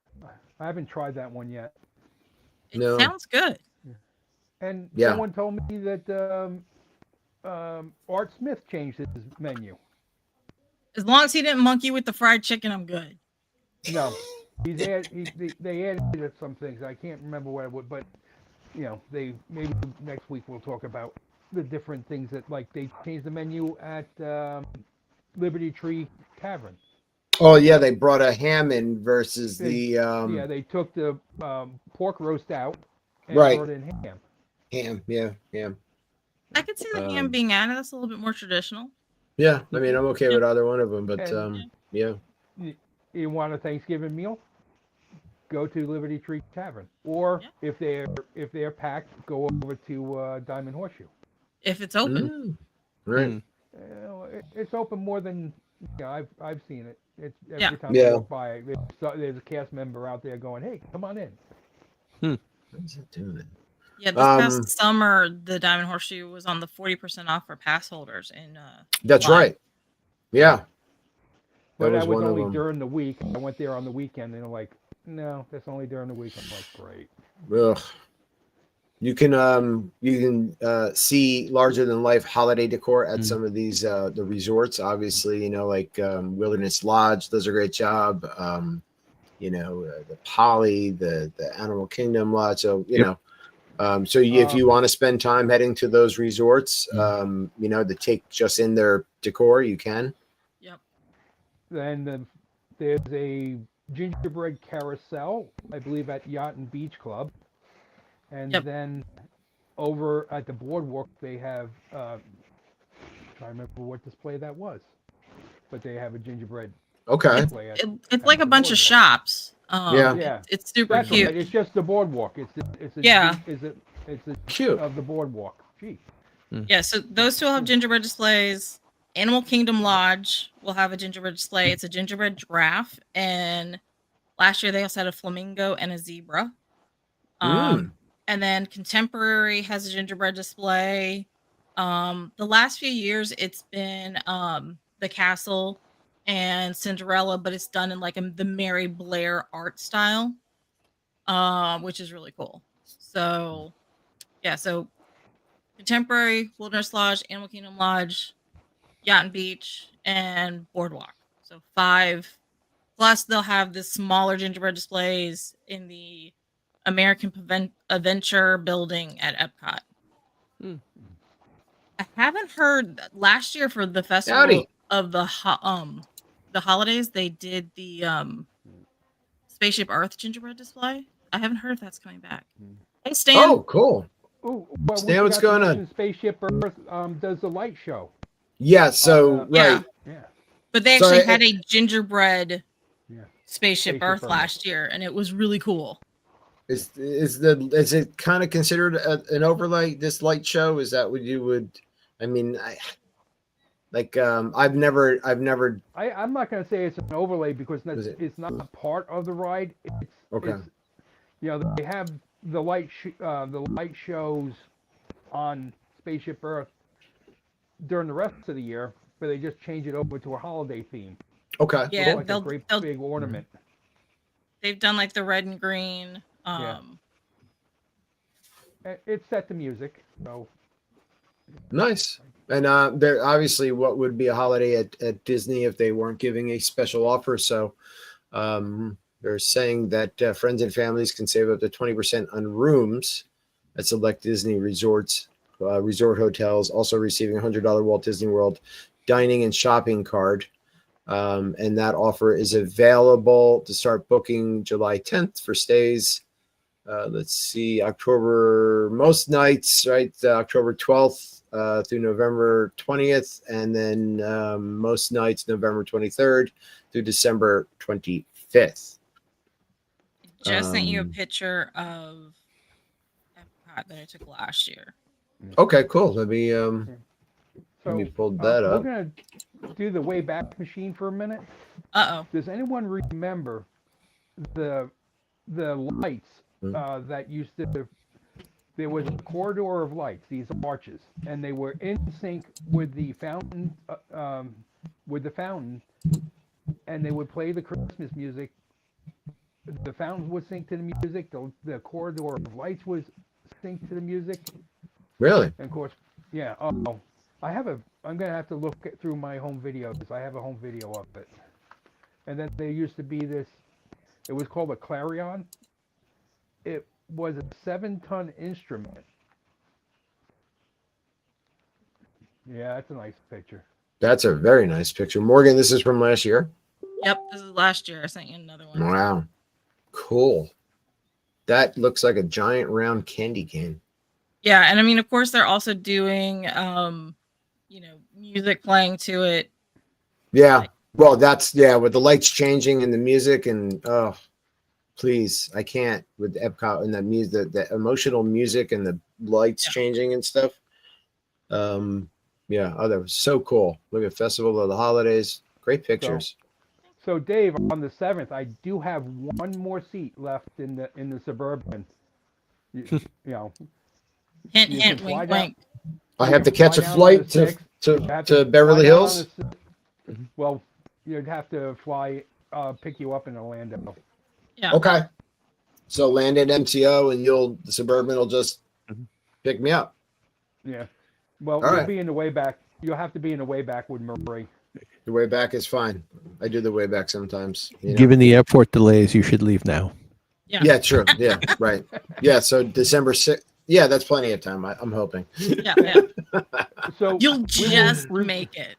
I haven't tried that one yet. It sounds good. And someone told me that Art Smith changed his menu. As long as he didn't monkey with the fried chicken, I'm good. No, they added some things. I can't remember what it would, but maybe next week we'll talk about the different things that they changed the menu at Liberty Tree Tavern. Oh yeah, they brought a ham in versus They, the they took the pork roast out and right brought in ham. ham. Yeah, ham. I could see the ham being added. That's a little bit more traditional. Yeah, I mean, I'm okay with either one of them, but And yeah. You want a Thanksgiving meal? Go to Liberty Tree Tavern, or Yeah. if they're packed, go over to Diamond Horseshoe. If it's open. Right. It's open more than I've seen it. It's every Yeah. time I walk by, there's a cast member out there going, "Hey, come on in." What is it doing? Yeah, this past summer, the Diamond Horseshoe was on the 40% off for pass holders in That's July. right. Yeah. But that was only during the week. I went there on the weekend, and they're like, "No, that's only during the week." I'm like, "Great." Ugh. You can see larger than life holiday decor at some of these the resorts. Obviously, like Wilderness Lodge does a great job. The Poly, the Animal Kingdom Lodge. So if you want to spend time heading to those resorts, to take just in their decor, you can. Yep. Then there's a gingerbread carousel, I believe, at Yacht and Beach Club. And then over at the boardwalk, they have, trying to remember what display that was, but they have a gingerbread. Okay. It's like a bunch of shops. It's super That's cute. Right. It's just the boardwalk. It's a cute of the boardwalk. Gee. Yeah, so those two will have gingerbread displays. Animal Kingdom Lodge will have a gingerbread display. It's a gingerbread giraffe, and last year they also had a flamingo and a zebra. And then Contemporary has a gingerbread display. The last few years it's been the castle and Cinderella, but it's done in like the Mary Blair art style, which is really cool. So so Contemporary, Wilderness Lodge, Animal Kingdom Lodge, Yacht and Beach, and Boardwalk. So 5. Plus they'll have the smaller gingerbread displays in the American Adventure building at Epcot. I haven't heard last year for the festival of the holidays. They did the Spaceship Earth gingerbread display. I haven't heard if that's coming back. Hey Stan. Oh, cool. Stan, what's going on? Spaceship Earth does the light show. Yeah. So right. Yeah. But they actually had a gingerbread Spaceship Earth last year, and it was really cool. Is it kind of considered an overlay? This light show, is that what you would? I mean, I'm not going to say it's an overlay because it's not part of the ride. They have the light shows on Spaceship Earth during the rest of the year, but they just change it over to a holiday theme. Okay. Yeah, like a great big ornament. They've done like the red and green. It's set to music, so nice. And there obviously, what would be a holiday at Disney if they weren't giving a special offer? So they're saying that friends and families can save up to 20% on rooms at select Disney resorts, resort hotels, also receiving a $100 Walt Disney World dining and shopping card. And that offer is available to start booking July 10th for stays. Let's see, most nights, right? October 12th through November 20th, and then most nights November 23rd through December 25th. Just sent you a picture of Epcot that I took last year. Okay, cool. Let me pull that up. We're gonna do the Wayback Machine for a minute. Does anyone remember the lights that used to? There was a corridor of lights, these arches, and they were in sync with the fountain. And they would play the Christmas music. The fountain would sync to the music. The corridor of lights was synced to the music. Really? And of course, yeah. I'm gonna have to look through my home videos. I have a home video of it. And then there used to be this. It was called a clarion. It was a 7-ton instrument. Yeah, that's a nice picture. That's a very nice picture. Morgan, this is from last year? Yep, this is last year. I sent you another one. Wow. Cool. That looks like a giant round candy cane. Yeah, and I mean, of course, they're also doing, music playing to it. Yeah. Well, that's, with the lights changing and the music and, oh, please, I can't with Epcot and that music, the emotional music and the lights changing and stuff. Yeah. Oh, that was so cool. Look at Festival of the Holidays. Great pictures. So Dave, on the 7th, I do have one more seat left in the Suburban. You know. Hint, You hint, can fly wink, down- wink. I have to catch a fly down on flight the 6th. You have to fly Beverly down on Hills. Well, you'd have to fly, pick you up in Orlando. Yeah. Okay. So land at MTO and the Suburban will just pick me up. Yeah. Well, All you'll right. be in the way back. You'll have to be in the way back with Marie. The way back is fine. I do the way back sometimes. You know? Given the airport delays, you should leave now. Yeah, true. Yeah, right. Yeah, so December 6th. Yeah, that's plenty of time. I'm hoping. Yeah. So You'll just make it.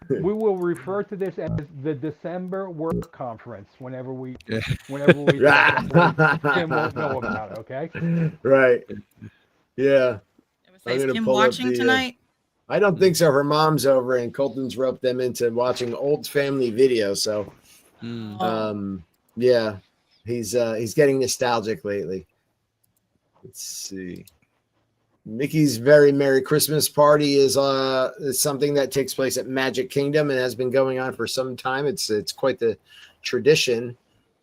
we will refer to this as the December work conference whenever we Tim won't know about it, okay? Right. Yeah. I'm Is gonna Kim pull up watching the, tonight? I don't think so. Her mom's over and Colton's roped them into watching old family videos. So yeah, he's getting nostalgic lately. Let's see. Mickey's Very Merry Christmas Party is something that takes place at Magic Kingdom and has been going on for some time. It's quite the tradition.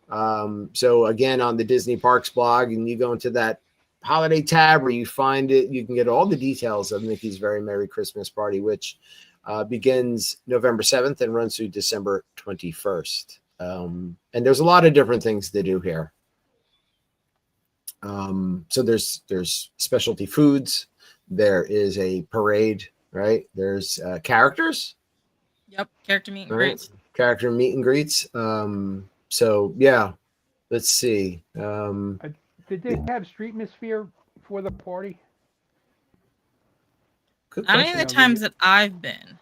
So again, on the Disney Parks blog, and you go into that holiday tab where you find it, you can get all the details of Mickey's Very Merry Christmas Party, which begins November 7th and runs through December 21st. And there's a lot of different things to do here. So there's specialty foods. There is a parade, right? There's characters. Yep, character meet and Right. greets. Character meet and greets. So yeah, let's see. Did they have Streetmosphere for the party? Good Not question. any of the times that I've been.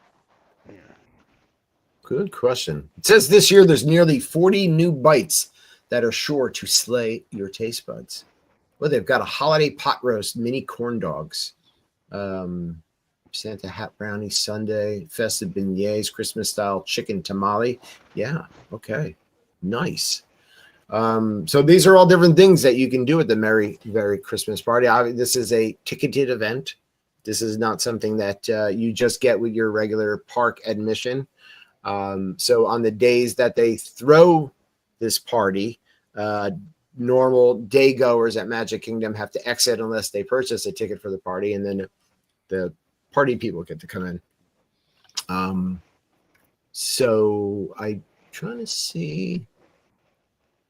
Good question. It says this year there's nearly 40 new bites that are sure to slay your taste buds. Well, they've got a holiday pot roast, mini corn dogs, Santa hat brownie sundae, festive beignets, Christmas style chicken tamale. Yeah, okay, nice. So these are all different things that you can do at the Merry Christmas Party. This is a ticketed event. This is not something that you just get with your regular park admission. So on the days that they throw this party, normal day goers at Magic Kingdom have to exit unless they purchase a ticket for the party, and then the party people get to come in. So I'm trying to see.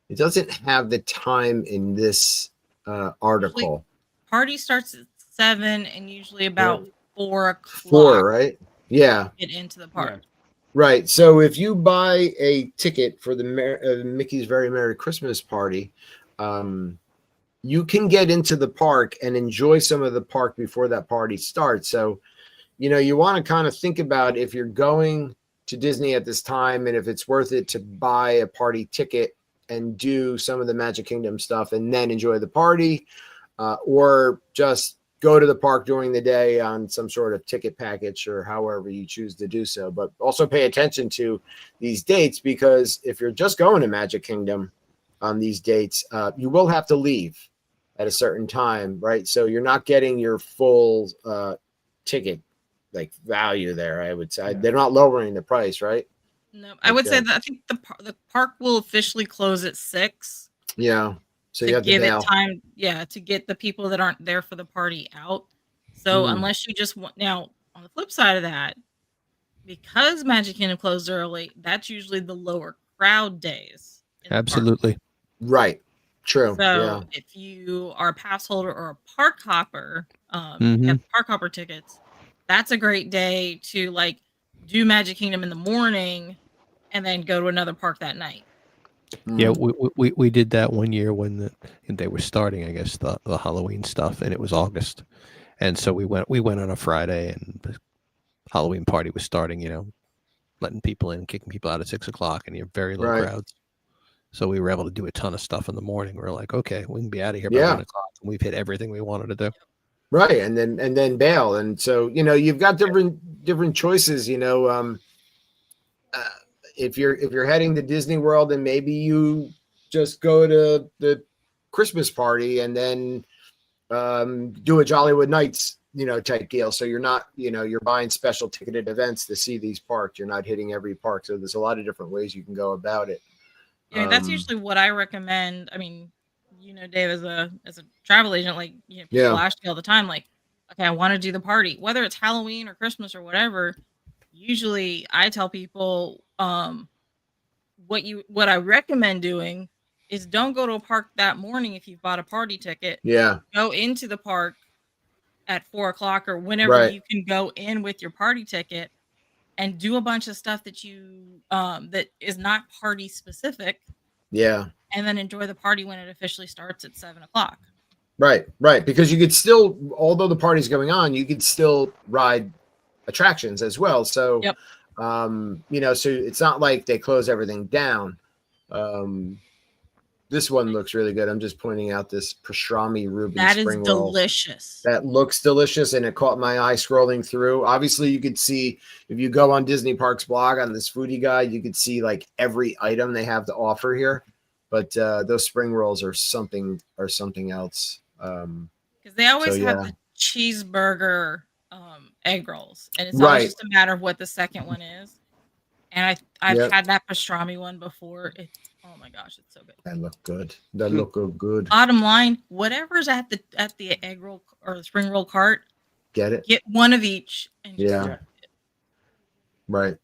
It doesn't have the time in this article. Party starts at 7 and usually about 4 o'clock. 4, right? Yeah. Get into the park. Yeah. Right. So if you buy a ticket for the Mickey's Very Merry Christmas Party, you can get into the park and enjoy some of the park before that party starts. So, you want to kind of think about if you're going to Disney at this time and if it's worth it to buy a party ticket and do some of the Magic Kingdom stuff and then enjoy the party, or just go to the park during the day on some sort of ticket package or however you choose to do so. But also pay attention to these dates, because if you're just going to Magic Kingdom on these dates, you will have to leave at a certain time, right? So you're not getting your full ticket value there, I would say. They're not lowering the price, right? No, I would say that I think the park will officially close at 6. Yeah. So you to have to give bail. it time, to get the people that aren't there for the party out. So unless you just want, now on the flip side of that, because Magic Kingdom closed early, that's usually the lower crowd days. in the park. Absolutely. Right. True. So if you are a pass holder or a park hopper, you have park hopper tickets, that's a great day to do Magic Kingdom in the morning and then go to another park that night. Yeah, we did that one year when they were starting, I guess, the Halloween stuff, and it was August, and so we went on a Friday, and the Halloween party was starting, letting people in, kicking people out at 6 o'clock, and you have very low Right. crowds. So we were able to do a ton of stuff in the morning. We are like, okay, we can be out of here by Yeah. 1 o'clock, and we've hit everything we wanted to do. Right. And then bail. And so, you've got different choices, if you're heading to Disney World, and maybe you just go to the Christmas party and then do a Jollywood Nights, type deal. So you're not, you're buying special ticketed events to see these parks. You're not hitting every park. So there's a lot of different ways you can go about it. I mean, that's usually what I recommend. I mean, Dave, as a travel agent, like, people ask you all the time, like, okay, I want to do the party, whether it's Halloween or Christmas or whatever. Usually I tell people, what I recommend doing is don't go to a park that morning if you've bought a party ticket. Yeah. Go into the park at 4 o'clock or whenever you can go in with your party ticket and do a bunch of stuff that you that is not party specific. Yeah. And then enjoy the party when it officially starts at 7 o'clock. Right. Because you could still, although the party's going on, you could still ride attractions as well. So, so it's not like they close everything down. This one looks really good. I'm just pointing out this pastrami Reuben spring roll. Delicious. That looks delicious, and it caught my eye scrolling through. Obviously, you could see, if you go on Disney Parks blog on this foodie guide, you could see like every item they have to offer here. But those spring rolls are something else. Because they always have the cheeseburger egg rolls, and it's always just a matter of what the second one is. And I've had that pastrami one before. Oh my gosh, it's so good. That look good. That look good. Bottom line, whatever's at the egg roll or the spring roll cart, get one of each. And just right.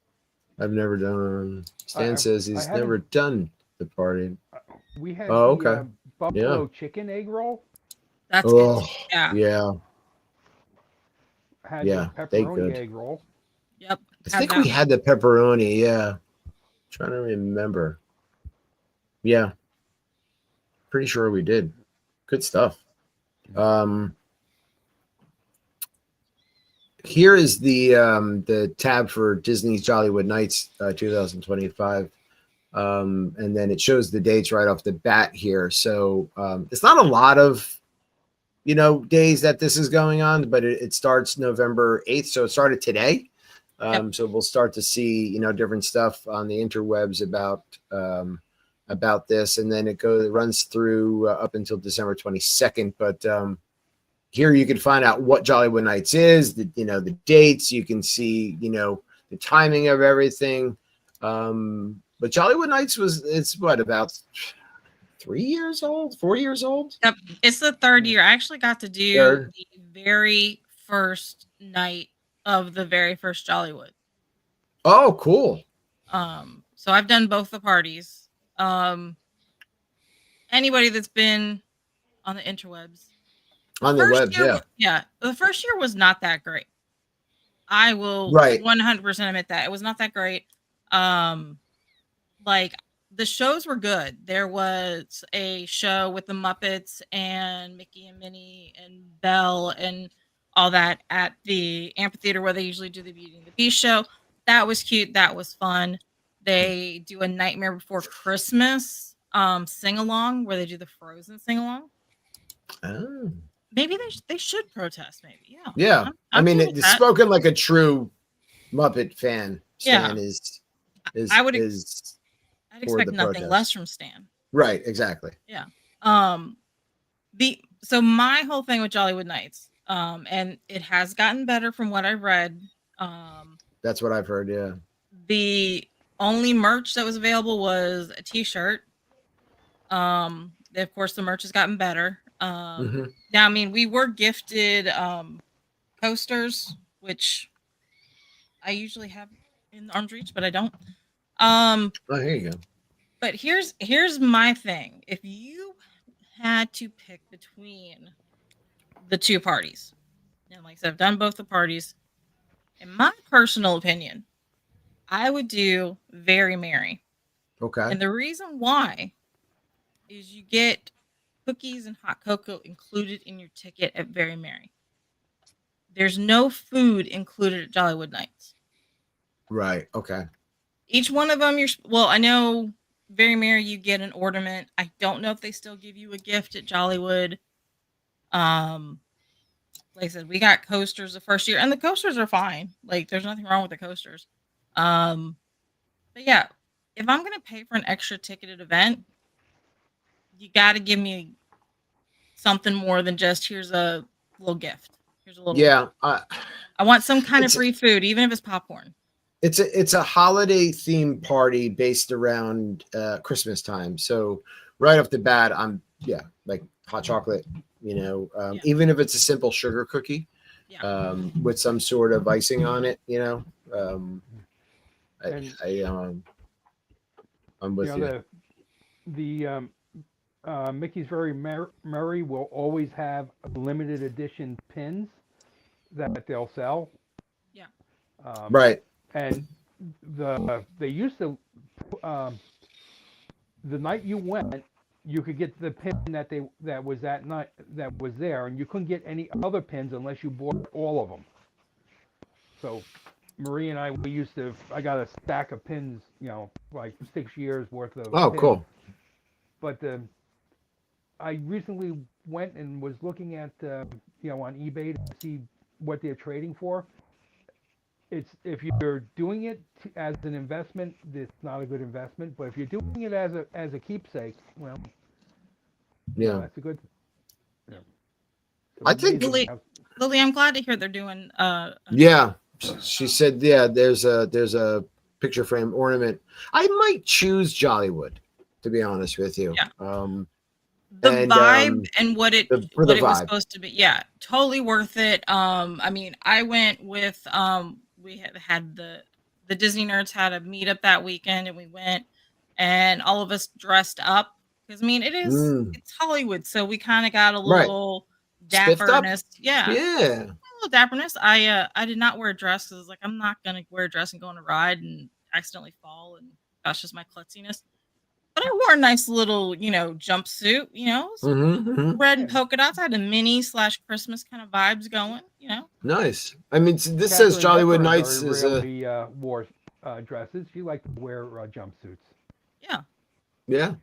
I've never done. Stan says he's never done the party. We had the buffalo chicken egg roll. That's good. Yeah. Had the pepperoni egg roll. Yep. I think we had the pepperoni. Yeah. I'm trying to remember. Yeah. Pretty sure we did. Good stuff. Here is the tab for Disney's Jollywood Nights 2025. And then it shows the dates right off the bat here. So it's not a lot of days that this is going on, but it starts November 8th. So it started today. So we'll start to see, different stuff on the interwebs about this. And then it runs through up until December 22nd. But here you can find out what Jollywood Nights is, the dates. You can see, the timing of everything. But Jollywood Nights it's about 4 years old? Yep. It's the third year. I actually got to do the very first night of the very first Jollywood. Oh, cool. So I've done both the parties. Anybody that's been on the interwebs. The first year was not that great. I will 100% admit that. It was not that great. Like, the shows were good. There was a show with the Muppets and Mickey and Minnie and Belle and all that at the amphitheater where they usually do the Beauty and the Beast show. That was cute. That was fun. They do a Nightmare Before Christmas sing-along where they do the Frozen sing-along. Oh. Maybe they should protest, maybe. Yeah. I'm cool it's spoken like a true Muppet fan. Stan I'd expect nothing less from Stan. Right, exactly. Yeah. So my whole thing with Jollywood Nights, and it has gotten better from what I've read. That's what I've heard, yeah. The only merch that was available was a t-shirt. Of course, the merch has gotten better. Now, I mean, we were gifted coasters, which I usually have in arm's reach, but I don't. Here you go. But here's my thing. If you had to pick between the two parties, and like I said, I've done both the parties. In my personal opinion, I would do Very Merry. Okay. And the reason why is you get cookies and hot cocoa included in your ticket at Very Merry. There's no food included at Jollywood Nights. Right. Okay. Each one of them, I know Very Merry, you get an ornament. I don't know if they still give you a gift at Jollywood. Like I said, we got coasters the first year, and the coasters are fine. Like, there's nothing wrong with the coasters. But yeah, if I'm gonna pay for an extra ticketed event, you got to give me something more than just here's a little gift. Here's a little. Yeah, I want some kind of free food, even if it's popcorn. It's a holiday themed party based around Christmas time. So right off the bat, I'm like hot chocolate. Even if it's a simple sugar cookie, with some sort of icing on it. I'm with you. The Mickey's Very Merry will always have limited edition pins that they'll sell. Yeah. Right. And they used to the night you went, you could get the pin that was that night that was there, and you couldn't get any other pins unless you bought all of them. So Marie and I I got a stack of pins, like 6 years worth of pins. Cool. But I recently went and was looking at on eBay to see what they're trading for. If you're doing it as an investment, it's not a good investment. But if you're doing it as a keepsake, well, that's a good. Yeah. So I think Lily, I'm glad to hear they're doing. She said, there's a picture frame ornament. I might choose Jollywood, to be honest with you. Yeah. The vibe and what it was supposed to be. Yeah, totally worth it. I mean, I went with we had the Disney Nerds had a meetup that weekend, and we went, and all of us dressed up because I mean it's Hollywood, so we kind of got a little dapperness. Yeah, a little dapperness. I did not wear a dress because I was like, I'm not gonna wear a dress and go on a ride and accidentally fall, and that's just my klutziness. But I wore a nice little, jumpsuit, red and polka dots. I had a mini / Christmas kind of vibes going, Nice. I mean, this says Jollywood Nights is wore dresses. She liked to wear jumpsuits. Yeah. Yeah.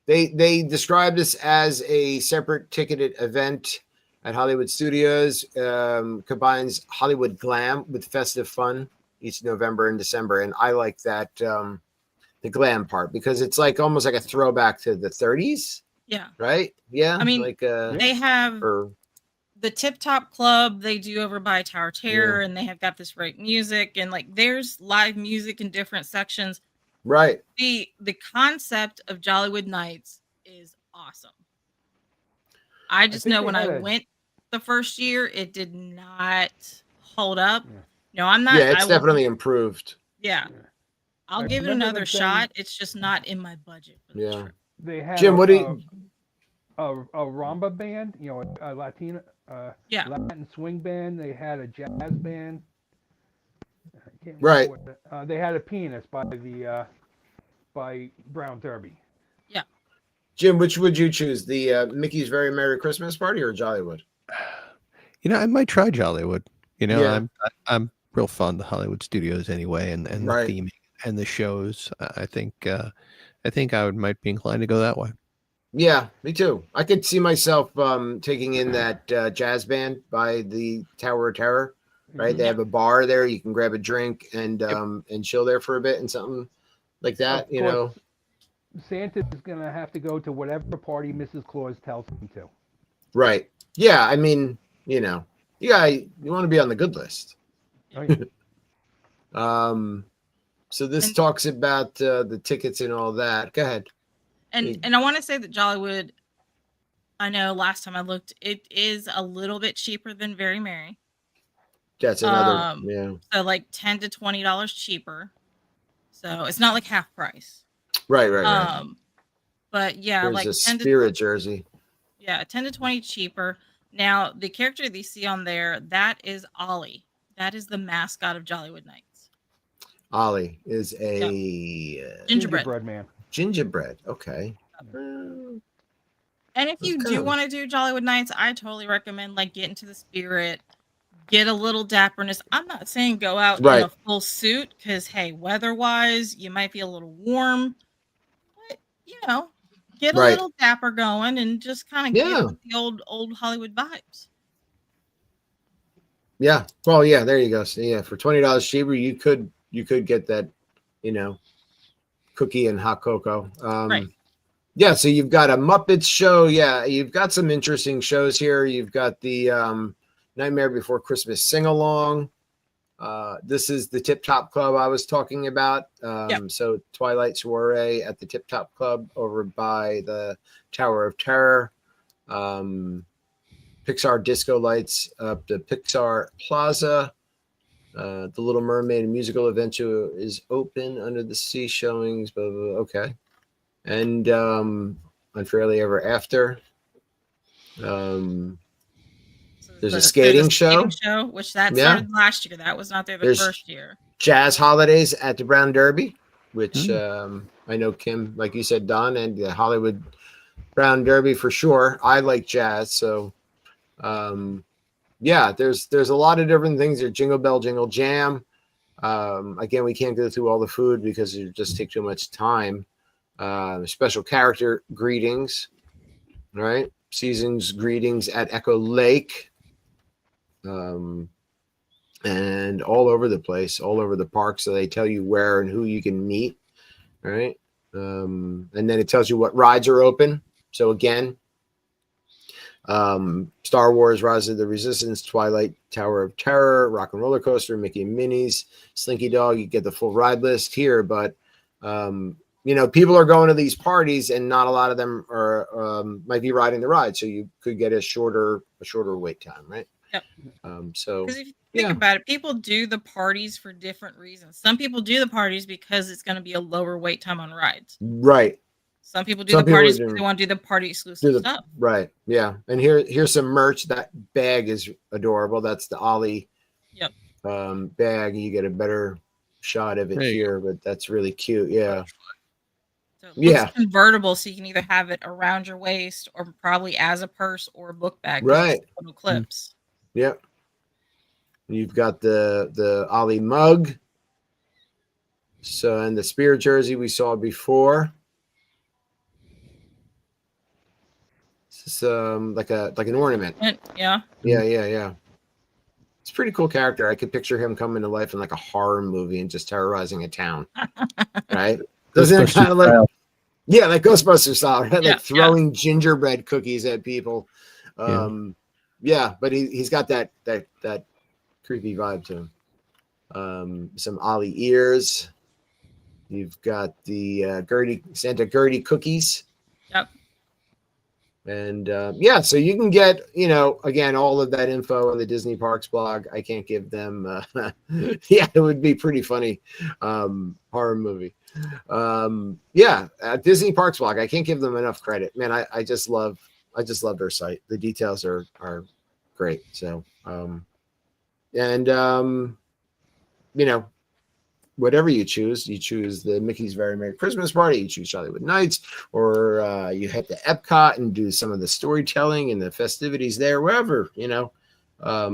They described this as a separate ticketed event at Hollywood Studios. Combines Hollywood glam with festive fun each November and December, and I like that. The glam part, because it's like almost like a throwback to the 30s. Yeah. Right. Yeah. I mean, like they have the Tip Top Club they do over by Tower Terror, and they have got this great music, and like there's live music in different sections. Right. The concept of Jollywood Nights is awesome. I just know when I went the first year, it did not hold up. Yeah. No, I'm not. Yeah, it's definitely improved. Yeah. I'll give it another shot. It's just not in my budget for this trip. They had Jim, what do you? A rumba band, a Latina, Latin swing band. They had a jazz band. Right. They had a pianist by Brown Derby. Yeah. Jim, which would you choose? The Mickey's Very Merry Christmas Party or Jollywood? I might try Jollywood. I'm real fond of Hollywood Studios anyway, and the theming and the shows. I think I might be inclined to go that way. Yeah, me too. I could see myself taking in that jazz band by the Tower of Terror. Right, they have a bar there. You can grab a drink and chill there for a bit and something like that. Santa's gonna have to go to whatever party Mrs. Claus tells him to. Right. Yeah. I mean, you want to be on the good list. Oh, yeah. So this talks about the tickets and all that. Go ahead. And I want to say that Jollywood, I know last time I looked, it is a little bit cheaper than Very Merry. That's another, So like $10 to $20 cheaper. So it's not like half price. Right. But yeah, there's like a Spirit jersey. Yeah, 10 to 20 cheaper. Now the character that you see on there, that is Ollie. That is the mascot of Jollywood Nights. Ollie is a gingerbread man. Gingerbread. Okay. And if you do want to do Jollywood Nights, I totally recommend like get into the spirit. get a little dapperness. I'm not saying go out in Right. a full suit because, hey, weather-wise, you might be a little warm. But, get a Right. little dapper going and just kind of get with the old Hollywood vibes. Yeah. Well, yeah, there you go. So, yeah, for $20 cheaper, you could get that, cookie and hot cocoa. Right. Yeah, so you've got a Muppets show. Yeah, you've got some interesting shows here. You've got the Nightmare Before Christmas sing-along. This is the Tip Top Club I was talking about. So Twilight Soiree at the Tip Top Club over by the Tower of Terror. Pixar Disco Lights up the Pixar Plaza. The Little Mermaid musical adventure is open under the sea showings. Blah, blah, blah. Okay. And Unfairly Ever After. There's a skating show. Which that started last year. That was not there the first year. Jazz Holidays at the Brown Derby, which I know Kim, like you said, Don, and the Hollywood Brown Derby for sure. I like jazz, so there's a lot of different things there. Jingle Bell, Jingle Jam. Again, we can't go through all the food because it would just take too much time. Special character greetings, right? Seasons greetings at Echo Lake, and all over the place, all over the park. So they tell you where and who you can meet, right? And then it tells you what rides are open. So again, Star Wars, Rise of the Resistance, Twilight, Tower of Terror, Rock and Roller Coaster, Mickey and Minnie's, Slinky Dog. You get the full ride list here, but people are going to these parties and not a lot of them are might be riding the ride, so you could get a shorter wait time, right? Yep. So because if you think about it, people do the parties for different reasons. Some people do the parties because it's going to be a lower wait time on rides. Right. Some people do the parties because they want to do the party exclusive stuff. Right. Yeah. And here's some merch. That bag is adorable. That's the Ollie bag. You get a better shot of it here, but that's really cute. Yeah. So it looks convertible, so you can either have it around your waist or probably as a purse or a book bag. Right. Little clips. Yep. You've got the Ollie mug. So, and the Spirit jersey we saw before. It's like an ornament. Yeah. Yeah. It's a pretty cool character. I could picture him coming to life in like a horror movie and just terrorizing a town. Right? Doesn't it kind of like like Ghostbusters style, right? Like throwing gingerbread cookies at people. But he's got that creepy vibe to him. Some Ollie ears. You've got the Santa Gertie cookies. Yep. And so you can get, again, all of that info on the Disney Parks blog. I can't give them, it would be pretty funny horror movie. Disney Parks blog. I can't give them enough credit, man. I just love their site. The details are great. So, whatever you choose the Mickey's Very Merry Christmas Party, you choose Hollywood Nights, or you head to Epcot and do some of the storytelling and the festivities there, wherever, do it all.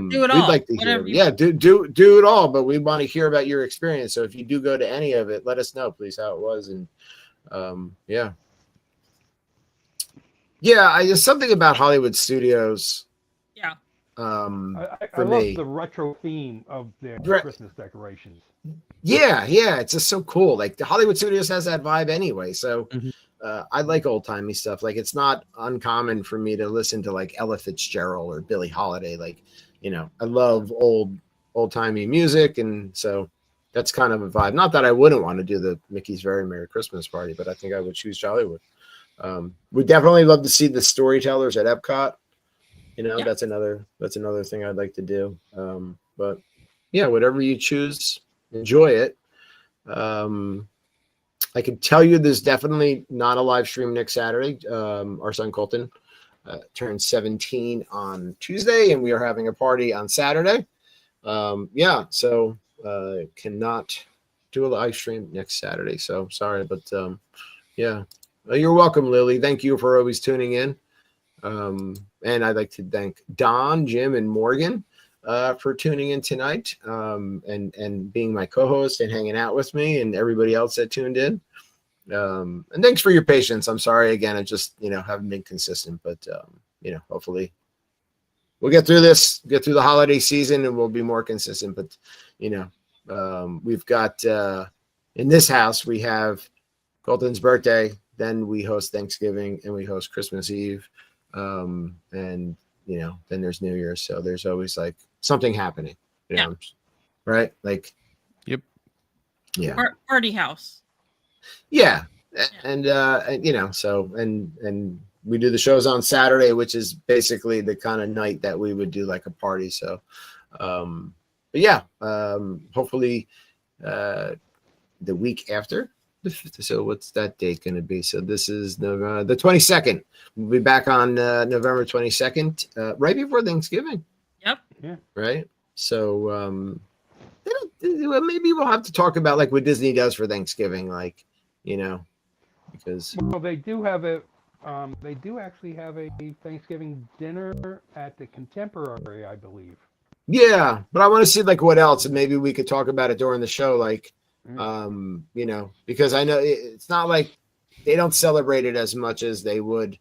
We'd like to hear. Do it all, but we want to hear about your experience. So if you do go to any of it, let us know, please, how it was. And there's something about Hollywood Studios. Yeah. I love the retro theme of their Christmas decorations. Yeah, it's just so cool. Like the Hollywood Studios has that vibe anyway. So I like old timey stuff. Like it's not uncommon for me to listen to like Ella Fitzgerald or Billie Holiday. Like, I love old timey music, and so that's kind of a vibe. Not that I wouldn't want to do the Mickey's Very Merry Christmas Party, but I think I would choose Jollywood. We'd definitely love to see the storytellers at Epcot. That's another thing I'd like to do. But yeah, whatever you choose, enjoy it. I can tell you there's definitely not a live stream next Saturday. Our son Colton turned 17 on Tuesday, and we are having a party on Saturday. So cannot do a live stream next Saturday. So sorry, but you're welcome, Lily. Thank you for always tuning in. And I'd like to thank Don, Jim, and Morgan for tuning in tonight, and being my co-host and hanging out with me, and everybody else that tuned in. And thanks for your patience. I'm sorry again. I just, haven't been consistent, but hopefully we'll get through this, get through the holiday season, and we'll be more consistent. But we've got in this house, we have Colton's birthday, then we host Thanksgiving, and we host Christmas Eve, and then there's New Year's. So there's always like something happening, right? Like, yep, yeah, party house. Yeah. And so and we do the shows on Saturday, which is basically the kind of night that we would do like a party. So hopefully the week after. So what's that date going to be? So this is November the 22nd. We'll be back on November 22nd, right before Thanksgiving. Yep. Yeah. Right. So maybe we'll have to talk about like what Disney does for Thanksgiving, like, because they do actually have a Thanksgiving dinner at the Contemporary, I believe. Yeah, but I want to see like what else, and maybe we could talk about it during the show, like, because I know it's not like they don't celebrate it as much as they would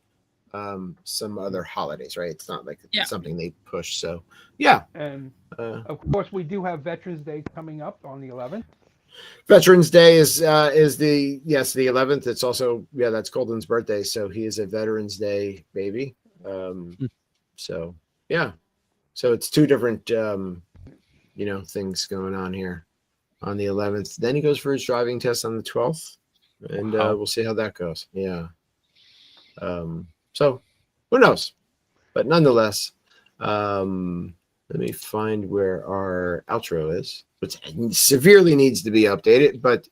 some other holidays, right? It's not like something they push. So yeah, and of course we do have Veterans Day coming up on the 11th. Veterans Day is the 11th. It's also that's Colton's birthday, so he is a Veterans Day baby. So yeah, so it's two different things going on here on the 11th. Then he goes for his driving test on the 12th, and we'll see how that goes. Yeah. So who knows? But nonetheless, let me find where our outro is, which severely needs to be updated, but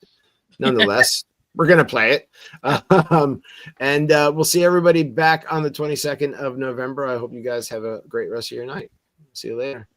nonetheless, we're going to play it. And we'll see everybody back on the 22nd of November. I hope you guys have a great rest of your night. See you later.